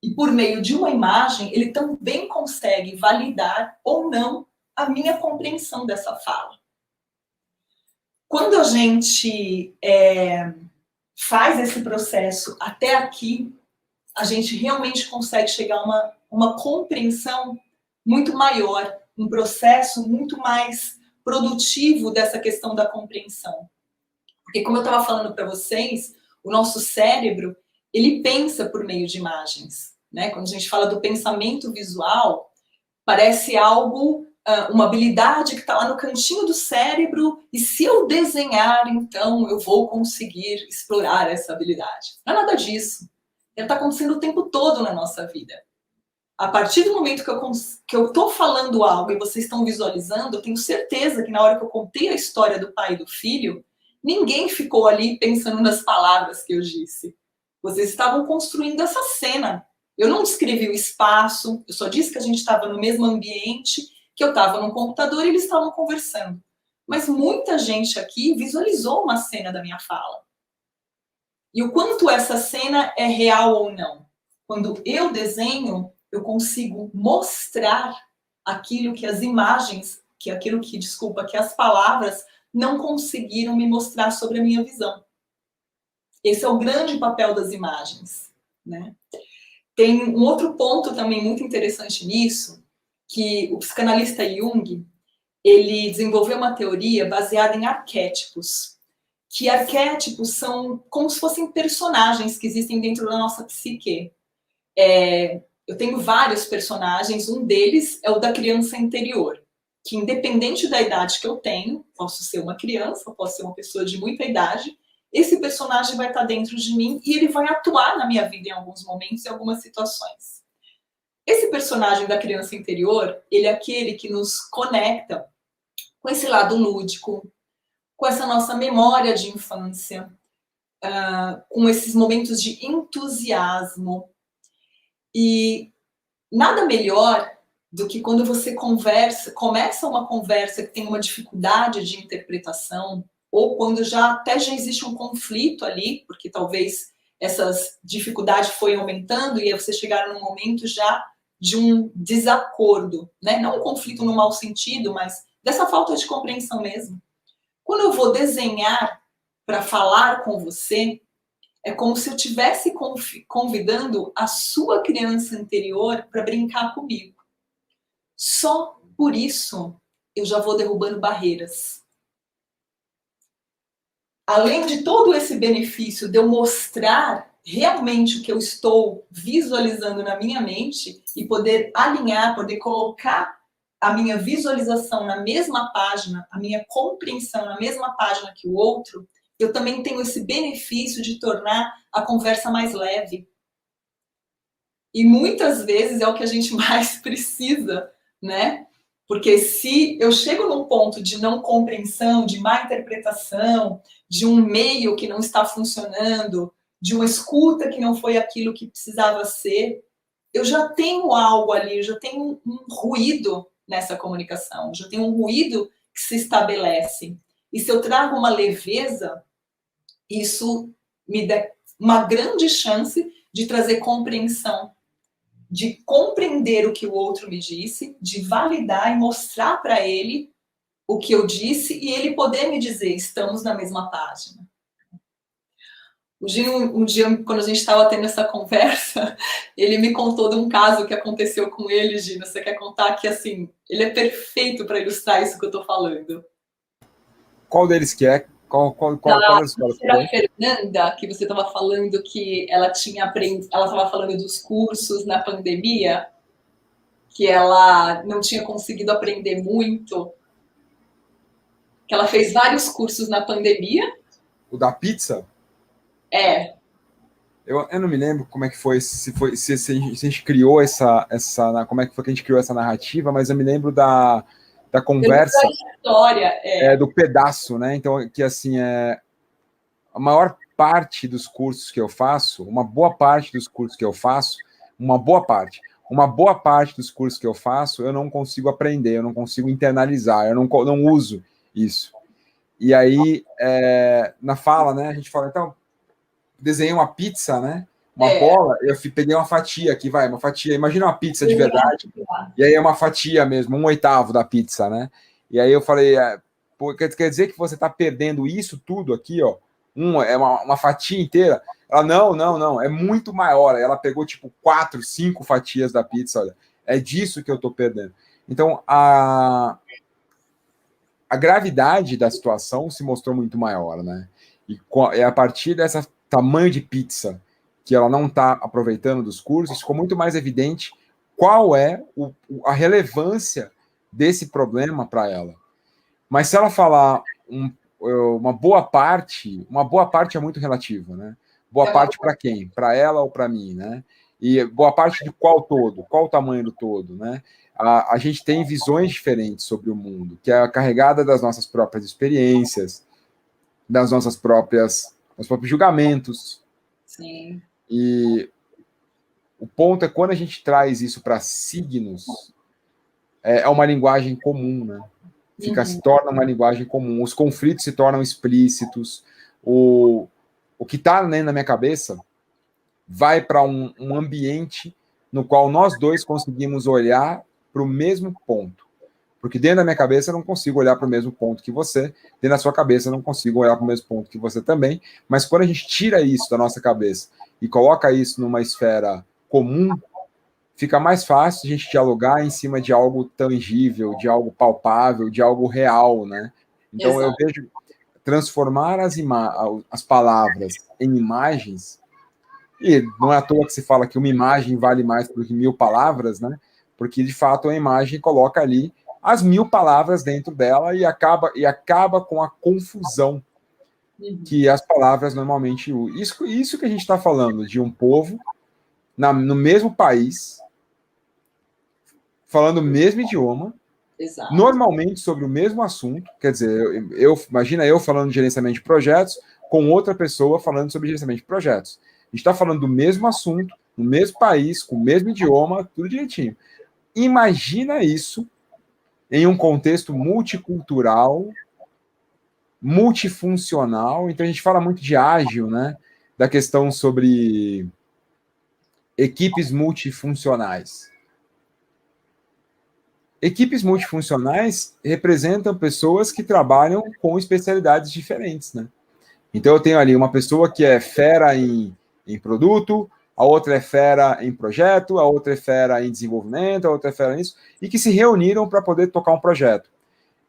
E por meio de uma imagem, ele também consegue validar ou não a minha compreensão dessa fala. Quando a gente faz esse processo até aqui, a gente realmente consegue chegar a uma compreensão muito maior, um processo muito mais produtivo dessa questão da compreensão. Porque, como eu estava falando para vocês, o nosso cérebro, ele pensa por meio de imagens, né? Quando a gente fala do pensamento visual, parece algo, uma habilidade que está lá no cantinho do cérebro, e se eu desenhar, então eu vou conseguir explorar essa habilidade. Não é nada disso. Ela está acontecendo o tempo todo na nossa vida. A partir do momento que eu estou falando algo e vocês estão visualizando, eu tenho certeza que na hora que eu contei a história do pai e do filho, ninguém ficou ali pensando nas palavras que eu disse. Vocês estavam construindo essa cena. Eu não descrevi o espaço, eu só disse que a gente estava no mesmo ambiente, que eu estava no computador e eles estavam conversando. Mas muita gente aqui visualizou uma cena da minha fala. E o quanto essa cena é real ou não. Quando eu desenho, eu consigo mostrar aquilo que as imagens, que as palavras não conseguiram me mostrar sobre a minha visão. Esse é o grande papel das imagens, né? Tem um outro ponto também muito interessante nisso, que o psicanalista Jung, ele desenvolveu uma teoria baseada em arquétipos. Que arquétipos são como se fossem personagens que existem dentro da nossa psique. Eu tenho vários personagens, um deles é o da criança interior, que independente da idade que eu tenho, posso ser uma criança, posso ser uma pessoa de muita idade, esse personagem vai estar dentro de mim e ele vai atuar na minha vida em alguns momentos, em algumas situações. Esse personagem da criança interior, ele é aquele que nos conecta com esse lado lúdico, com essa nossa memória de infância, com esses momentos de entusiasmo. E nada melhor do que quando você começa uma conversa que tem uma dificuldade de interpretação, ou quando já existe um conflito ali, porque talvez essas dificuldades foi aumentando e aí você chegaram num momento já de um desacordo, né? Não um conflito no mau sentido, mas dessa falta de compreensão mesmo. Quando eu vou desenhar para falar com você, é como se eu estivesse convidando a sua criança interior para brincar comigo. Só por isso eu já vou derrubando barreiras. Além de todo esse benefício de eu mostrar realmente o que eu estou visualizando na minha mente e poder alinhar, poder colocar a minha visualização na mesma página, a minha compreensão na mesma página que o outro, eu também tenho esse benefício de tornar a conversa mais leve. E muitas vezes é o que a gente mais precisa, né? Porque se eu chego num ponto de não compreensão, de má interpretação, de um meio que não está funcionando, de uma escuta que não foi aquilo que precisava ser, eu já tenho algo ali, eu já tenho um ruído nessa comunicação, eu já tenho um ruído que se estabelece. E se eu trago uma leveza, isso me dá uma grande chance de trazer compreensão, de compreender o que o outro me disse, de validar e mostrar para ele o que eu disse e ele poder me dizer, estamos na mesma página. O Gino, um dia, quando a gente estava tendo essa conversa, ele me contou de um caso que aconteceu com ele, Gino. Você quer contar que, assim, ele é perfeito para ilustrar isso que eu estou falando. Qual deles que é? Qual das escolas que a Fernanda, que você estava falando que ela tinha aprendido, ela estava falando dos cursos na pandemia, que ela não tinha conseguido aprender muito, que ela fez vários cursos na pandemia. O da pizza? É. Eu não me lembro como é que foi, se a gente criou como é que foi que a gente criou essa narrativa, mas eu me lembro da Eu lembro conversa, da história, do pedaço, né? Então, que assim, a maior parte dos cursos que eu faço, uma boa parte dos cursos que eu faço, uma boa parte dos cursos que eu faço, eu não consigo aprender, eu não consigo internalizar, eu não uso isso. E aí, na fala, né, a gente fala, então, desenhei uma pizza, né? Uma bola, eu peguei uma fatia aqui, uma fatia. Imagina uma pizza de verdade. E aí é uma fatia mesmo, 1/8 da pizza, né? E aí eu falei, pô, quer dizer que você está perdendo isso tudo aqui, ó? É uma fatia inteira. Ela, não, é muito maior. Ela pegou tipo 4, 5 fatias da pizza, olha. É disso que eu estou perdendo. Então, a gravidade da situação se mostrou muito maior, né? E a partir dessa tamanho de pizza que ela não está aproveitando dos cursos, ficou muito mais evidente qual é a relevância desse problema para ela. Mas se ela falar uma boa parte é muito relativa, né? Boa parte para quem? Para ela ou para mim, né? E boa parte de qual todo? Qual o tamanho do todo, né? A gente tem visões diferentes sobre o mundo, que é carregada das nossas próprias experiências, dos nossos próprios julgamentos. Sim. E o ponto é quando a gente traz isso para signos, é uma linguagem comum, né? Se torna uma linguagem comum. Os conflitos se tornam explícitos. O que está na minha cabeça vai para um ambiente no qual nós dois conseguimos olhar para o mesmo ponto. Porque dentro da minha cabeça eu não consigo olhar para o mesmo ponto que você, dentro da sua cabeça eu não consigo olhar para o mesmo ponto que você também, mas quando a gente tira isso da nossa cabeça e coloca isso numa esfera comum, fica mais fácil a gente dialogar em cima de algo tangível, de algo palpável, de algo real, né? Então eu vejo transformar as palavras em imagens, e não é à toa que se fala que uma imagem vale mais do que 1000 palavras, né? Porque de fato a imagem coloca ali as 1000 palavras dentro dela e acaba com a confusão que as palavras normalmente usam. Isso que a gente está falando de um povo no mesmo país, falando o mesmo idioma, normalmente sobre o mesmo assunto. Quer dizer, imagina eu falando de gerenciamento de projetos com outra pessoa falando sobre gerenciamento de projetos. A gente está falando do mesmo assunto, no mesmo país, com o mesmo idioma, tudo direitinho. Imagina isso em um contexto multicultural, multifuncional. Então a gente fala muito de ágil, né? Da questão sobre equipes multifuncionais. Equipes multifuncionais representam pessoas que trabalham com especialidades diferentes, né? Então eu tenho ali uma pessoa que é fera em produto, a outra é fera em projeto, a outra é fera em desenvolvimento, a outra é fera nisso, e que se reuniram para poder tocar um projeto.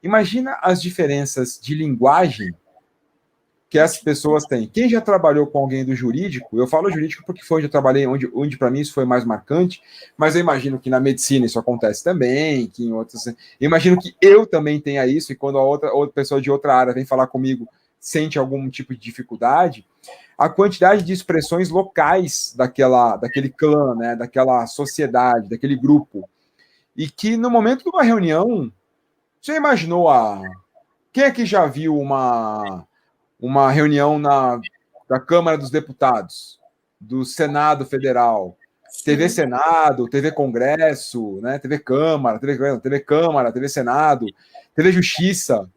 Imagina as diferenças de linguagem que essas pessoas têm. Quem já trabalhou com alguém do jurídico, eu falo jurídico porque foi onde eu trabalhei, onde para mim isso foi mais marcante, mas eu imagino que na medicina isso acontece também, que em outras. Eu imagino que eu também tenha isso, e quando a outra pessoa de outra área vem falar comigo, sente algum tipo de dificuldade, a quantidade de expressões locais daquele clã, né, daquela sociedade, daquele grupo, e que no momento de uma reunião, você imaginou quem é que já viu uma reunião da Câmara dos Deputados, do Senado Federal, TV Senado, TV Congresso, né, TV Câmara, TV Senado, TV Justiça.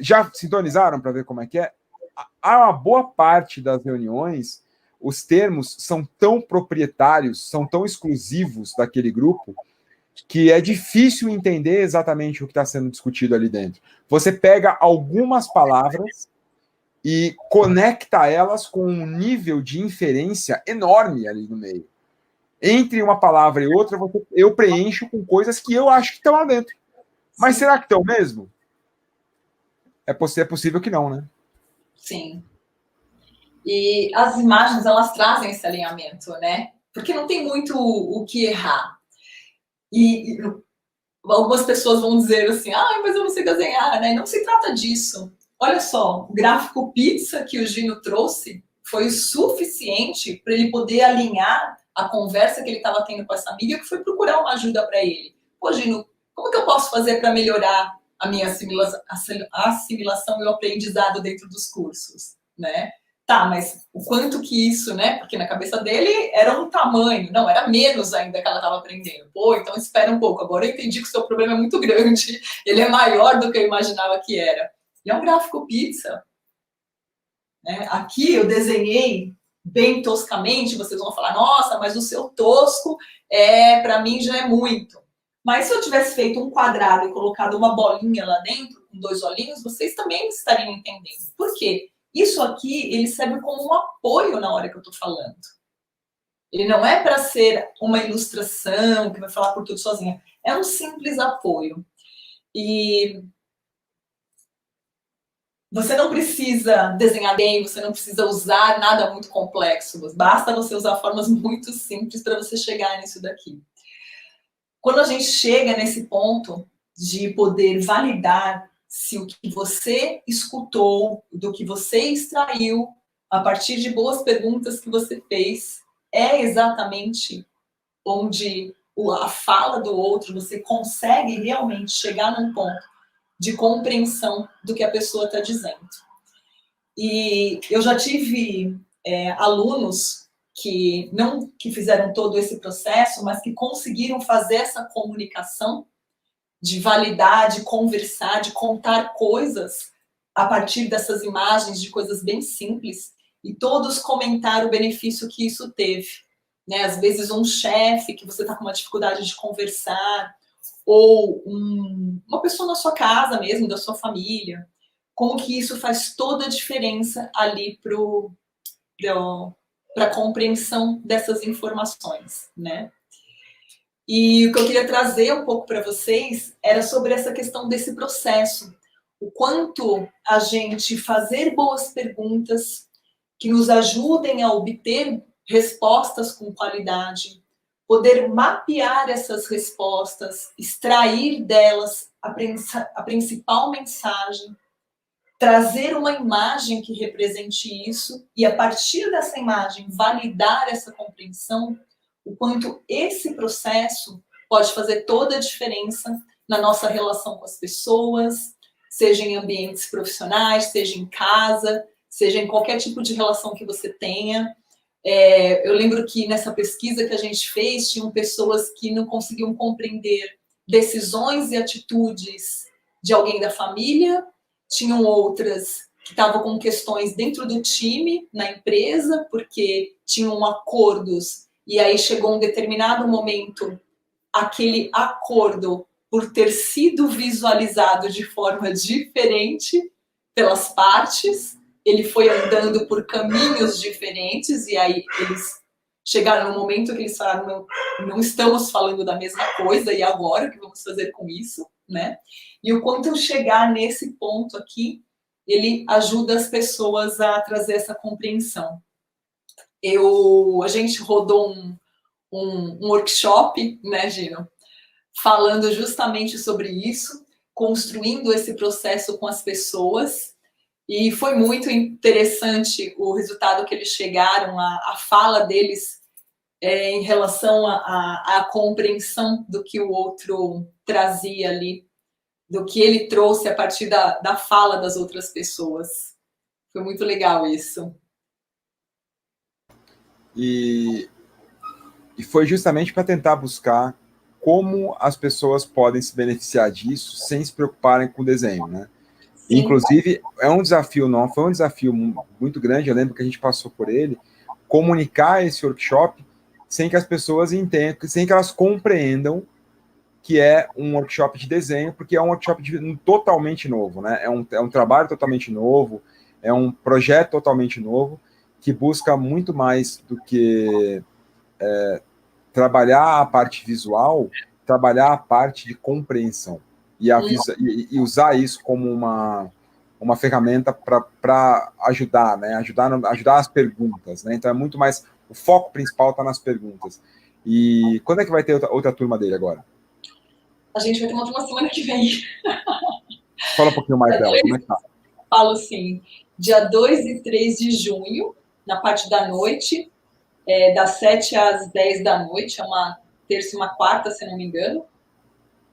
Já sintonizaram para ver como é que é? Há uma boa parte das reuniões, os termos são tão proprietários, são tão exclusivos daquele grupo, que é difícil entender exatamente o que está sendo discutido ali dentro. Você pega algumas palavras e conecta elas com um nível de inferência enorme ali no meio. Entre uma palavra e outra, eu preencho com coisas que eu acho que estão lá dentro. Mas será que estão mesmo? É possível que não, né? Sim. E as imagens, elas trazem esse alinhamento, né? Porque não tem muito o que errar. E algumas pessoas vão dizer assim, mas eu não sei desenhar, né? Não se trata disso. olha só, o gráfico pizza que o Gino trouxe foi o suficiente para ele poder alinhar a conversa que ele estava tendo com essa amiga, que foi procurar uma ajuda para ele. Pô, Gino, como que eu posso fazer para melhorar a minha assimilação e o aprendizado dentro dos cursos, né? Tá, mas o quanto que isso, né? Porque na cabeça dele era um tamanho, não, era menos ainda que ela estava aprendendo. Pô, então espera um pouco, agora eu entendi que o seu problema é muito grande, ele é maior do que eu imaginava que era. E é um gráfico pizza. Né? Aqui eu desenhei bem toscamente, vocês vão falar, nossa, mas o seu tosco para mim já é muito. Mas se eu tivesse feito um quadrado e colocado uma bolinha lá dentro, com 2 olhinhos, vocês também estariam entendendo. Por quê? Isso aqui, ele serve como um apoio na hora que eu estou falando. Ele não é para ser uma ilustração que vai falar por tudo sozinha. É um simples apoio. E você não precisa desenhar bem, você não precisa usar nada muito complexo. Basta você usar formas muito simples para você chegar nisso daqui. Quando a gente chega nesse ponto de poder validar se o que você escutou, do que você extraiu, a partir de boas perguntas que você fez, é exatamente onde a fala do outro, você consegue realmente chegar num ponto de compreensão do que a pessoa está dizendo. E eu já tive alunos que fizeram todo esse processo, mas que conseguiram fazer essa comunicação de validar, de conversar, de contar coisas a partir dessas imagens, de coisas bem simples, e todos comentaram o benefício que isso teve. Né? Às vezes um chefe que você está com uma dificuldade de conversar, ou uma pessoa na sua casa mesmo, da sua família, como que isso faz toda a diferença ali para a compreensão dessas informações, né? E o que eu queria trazer um pouco para vocês era sobre essa questão desse processo. O quanto a gente fazer boas perguntas que nos ajudem a obter respostas com qualidade, poder mapear essas respostas, extrair delas a principal mensagem, trazer uma imagem que represente isso e, a partir dessa imagem, validar essa compreensão, o quanto esse processo pode fazer toda a diferença na nossa relação com as pessoas, seja em ambientes profissionais, seja em casa, seja em qualquer tipo de relação que você tenha. Eu lembro que nessa pesquisa que a gente fez, tinham pessoas que não conseguiam compreender decisões e atitudes de alguém da família, tinham outras que estavam com questões dentro do time, na empresa, porque tinham acordos, e aí chegou um determinado momento, aquele acordo, por ter sido visualizado de forma diferente pelas partes, ele foi andando por caminhos diferentes, e aí eles chegaram no momento que eles falaram, não estamos falando da mesma coisa, e agora o que vamos fazer com isso, né? E o quanto eu chegar nesse ponto aqui, ele ajuda as pessoas a trazer essa compreensão. A gente rodou um workshop, né, Gino? Falando justamente sobre isso, construindo esse processo com as pessoas, e foi muito interessante o resultado que eles chegaram, a fala deles em relação à compreensão do que o outro trazia ali, do que ele trouxe a partir da fala das outras pessoas. Foi muito legal isso. E foi justamente para tentar buscar como as pessoas podem se beneficiar disso sem se preocuparem com o desenho, né? Sim. Inclusive, foi um desafio muito grande, eu lembro que a gente passou por ele, comunicar esse workshop sem que as pessoas entendam, sem que elas compreendam que é um workshop de desenho, porque é um workshop totalmente novo, né? É um trabalho totalmente novo, é um projeto totalmente novo, que busca muito mais do que trabalhar a parte visual, trabalhar a parte de compreensão e usar isso como uma ferramenta para ajudar, né? Ajudar as perguntas, né? Então é muito mais, o foco principal está nas perguntas. E quando é que vai ter outra turma dele agora? A gente vai ter uma semana que vem. Fala um pouquinho mais dela, como é que tá? Falo sim. Dia 2 e 3 de junho, na parte da noite, das 7 às 10 da noite, é uma terça e uma quarta, se não me engano.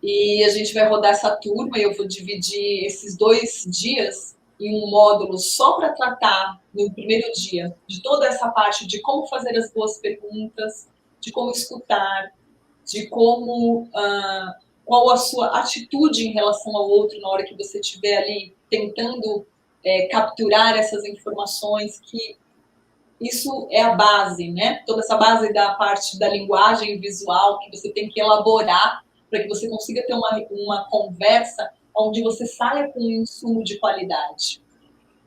E a gente vai rodar essa turma e eu vou dividir esses 2 dias em um módulo só para tratar, no primeiro dia, de toda essa parte de como fazer as boas perguntas, de como escutar, de como qual a sua atitude em relação ao outro na hora que você estiver ali tentando capturar essas informações, que isso é a base, né? Toda essa base da parte da linguagem visual que você tem que elaborar para que você consiga ter uma conversa onde você saia com um insumo de qualidade.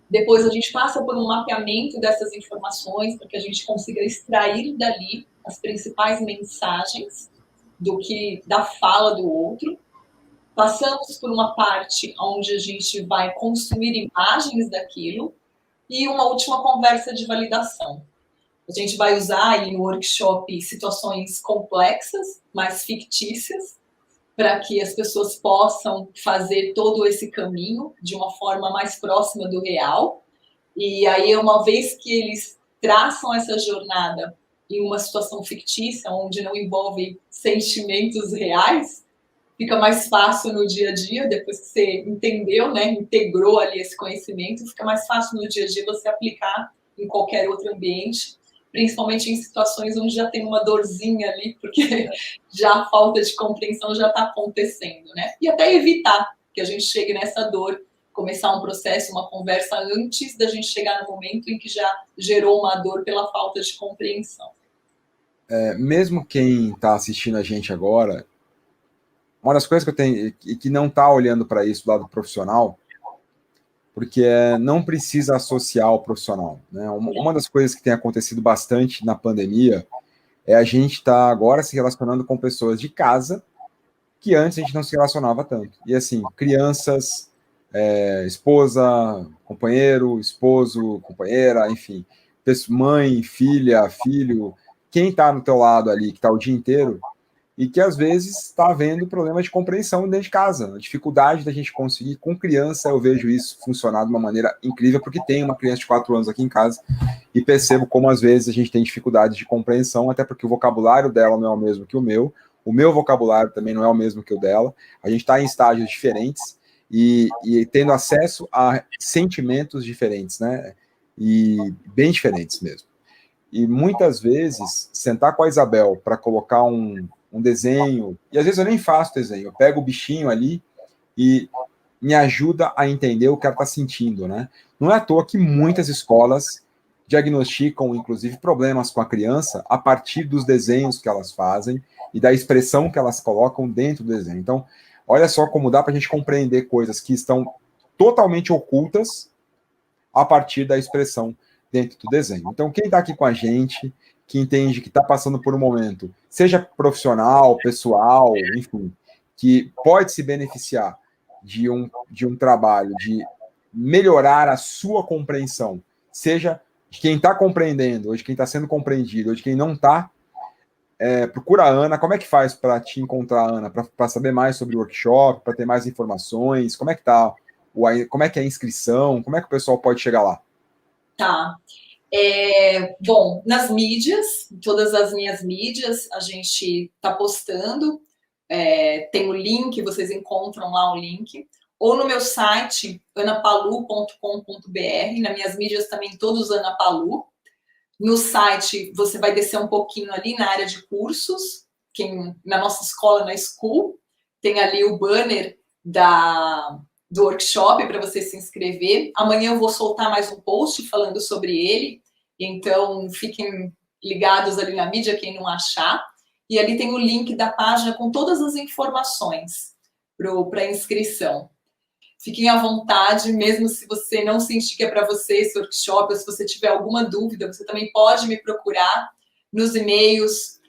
Depois a gente passa por um mapeamento dessas informações para que a gente consiga extrair dali as principais mensagens da fala do outro. Passamos por uma parte onde a gente vai construir imagens daquilo e uma última conversa de validação. A gente vai usar aí no workshop situações complexas, mais fictícias, para que as pessoas possam fazer todo esse caminho de uma forma mais próxima do real. E aí, uma vez que eles traçam essa jornada em uma situação fictícia, onde não envolve sentimentos reais, fica mais fácil no dia a dia, depois que você entendeu, né, integrou ali esse conhecimento, fica mais fácil no dia a dia você aplicar em qualquer outro ambiente, principalmente em situações onde já tem uma dorzinha ali, porque já a falta de compreensão já está acontecendo, né? E até evitar que a gente chegue nessa dor, começar um processo, uma conversa antes da gente chegar no momento em que já gerou uma dor pela falta de compreensão. Mesmo quem está assistindo a gente agora, uma das coisas que eu tenho e que não está olhando para isso do lado profissional, porque não precisa associar o profissional, né? Uma das coisas que tem acontecido bastante na pandemia é a gente estar agora se relacionando com pessoas de casa que antes a gente não se relacionava tanto. E assim, crianças, esposa, companheiro, esposo, companheira, enfim, mãe, filha, filho, quem está no teu lado ali, que está o dia inteiro, e que às vezes está havendo problema de compreensão dentro de casa, a dificuldade da gente conseguir. Com criança, eu vejo isso funcionar de uma maneira incrível, porque tem uma criança de 4 anos aqui em casa e percebo como às vezes a gente tem dificuldade de compreensão, até porque o vocabulário dela não é o mesmo que o meu vocabulário também não é o mesmo que o dela, a gente está em estágios diferentes e tendo acesso a sentimentos diferentes, né? E bem diferentes mesmo. E muitas vezes, sentar com a Isabel para colocar um desenho, e às vezes eu nem faço desenho, eu pego o bichinho ali e me ajuda a entender o que ela está sentindo, né? Não é à toa que muitas escolas diagnosticam, inclusive, problemas com a criança a partir dos desenhos que elas fazem e da expressão que elas colocam dentro do desenho. Então, olha só como dá para a gente compreender coisas que estão totalmente ocultas a partir da expressão dentro do desenho. Então, quem está aqui com a gente, que entende que está passando por um momento, seja profissional, pessoal, enfim, que pode se beneficiar de um trabalho de melhorar a sua compreensão, seja de quem está compreendendo, ou de quem está sendo compreendido, ou de quem não está, procura a Ana. Como é que faz para te encontrar, Ana? Para saber mais sobre o workshop, para ter mais informações? Como é que tá? Como é que é a inscrição? Como é que o pessoal pode chegar lá? Tá. Bom, nas mídias, todas as minhas mídias, a gente está postando, tem o link, vocês encontram lá o link, ou no meu site, anapalu.com.br, nas minhas mídias também todos Ana Palu. No site, você vai descer um pouquinho ali na área de cursos, na nossa escola, na School, tem ali o banner do workshop para você se inscrever. Amanhã eu vou soltar mais um post falando sobre ele, então fiquem ligados ali na mídia, quem não achar. E ali tem o link da página com todas as informações para inscrição. Fiquem à vontade, mesmo se você não sentir que é para você esse workshop, ou se você tiver alguma dúvida, você também pode me procurar nos e-mails,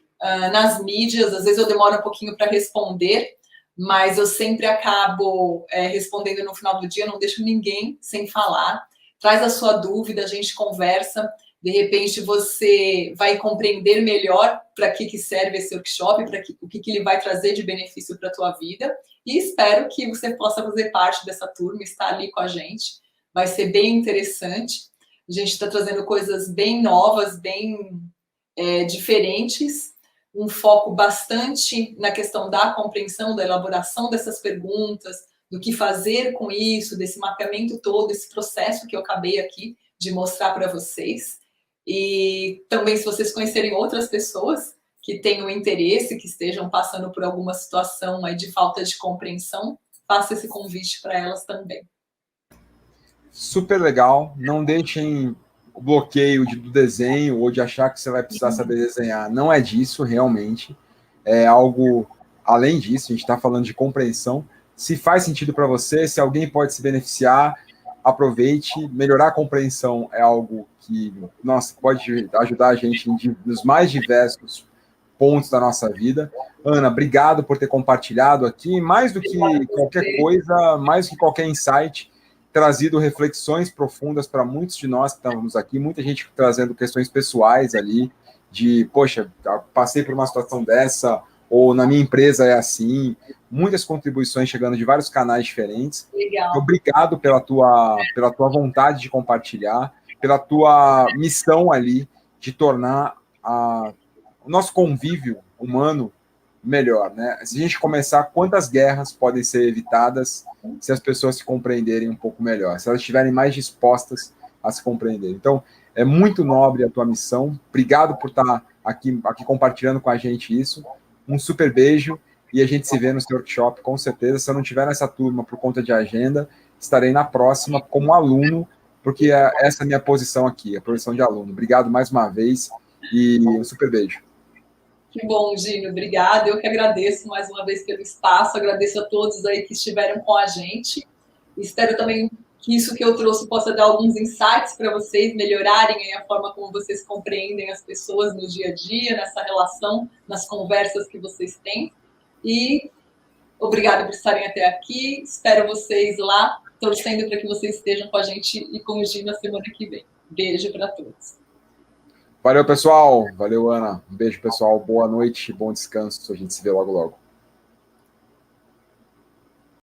nas mídias. Às vezes eu demoro um pouquinho para responder, mas eu sempre acabo respondendo no final do dia, não deixo ninguém sem falar. Traz a sua dúvida, a gente conversa. De repente você vai compreender melhor para que serve esse workshop, o que ele vai trazer de benefício para a tua vida. E espero que você possa fazer parte dessa turma, estar ali com a gente, vai ser bem interessante. A gente está trazendo coisas bem novas, bem diferentes, um foco bastante na questão da compreensão, da elaboração dessas perguntas, do que fazer com isso, desse mapeamento todo, esse processo que eu acabei aqui de mostrar para vocês. E também, se vocês conhecerem outras pessoas que tenham interesse, que estejam passando por alguma situação aí de falta de compreensão, faça esse convite para elas também. Super legal. Não deixem o bloqueio do desenho ou de achar que você vai precisar saber desenhar. Não é disso, realmente. É algo além disso. A gente está falando de compreensão. Se faz sentido para você, se alguém pode se beneficiar, aproveite. Melhorar a compreensão é algo que, nossa, pode ajudar a gente nos mais diversos pontos da nossa vida. Ana, obrigado por ter compartilhado aqui. Mais do que qualquer coisa, mais do que qualquer insight, trazido reflexões profundas para muitos de nós que estávamos aqui, muita gente trazendo questões pessoais ali, de, poxa, passei por uma situação dessa, ou na minha empresa é assim, muitas contribuições chegando de vários canais diferentes. Legal. Obrigado pela tua vontade de compartilhar, pela tua missão ali de tornar o nosso convívio humano melhor, né? Se a gente começar, quantas guerras podem ser evitadas se as pessoas se compreenderem um pouco melhor, se elas estiverem mais dispostas a se compreender. Então, é muito nobre a tua missão. Obrigado por estar aqui compartilhando com a gente isso. Um super beijo e a gente se vê no seu workshop, com certeza. Se eu não estiver nessa turma por conta de agenda, estarei na próxima como aluno, porque essa é a minha posição aqui, a posição de aluno. Obrigado mais uma vez e um super beijo. Que bom, Gino, obrigada. Eu que agradeço mais uma vez pelo espaço, agradeço a todos aí que estiveram com a gente. Espero também que isso que eu trouxe possa dar alguns insights para vocês melhorarem a forma como vocês compreendem as pessoas no dia a dia, nessa relação, nas conversas que vocês têm. E obrigada por estarem até aqui. Espero vocês lá, torcendo para que vocês estejam com a gente e com o Gino na semana que vem. Beijo para todos. Valeu, pessoal. Valeu, Ana. Um beijo, pessoal. Boa noite, bom descanso. A gente se vê logo, logo.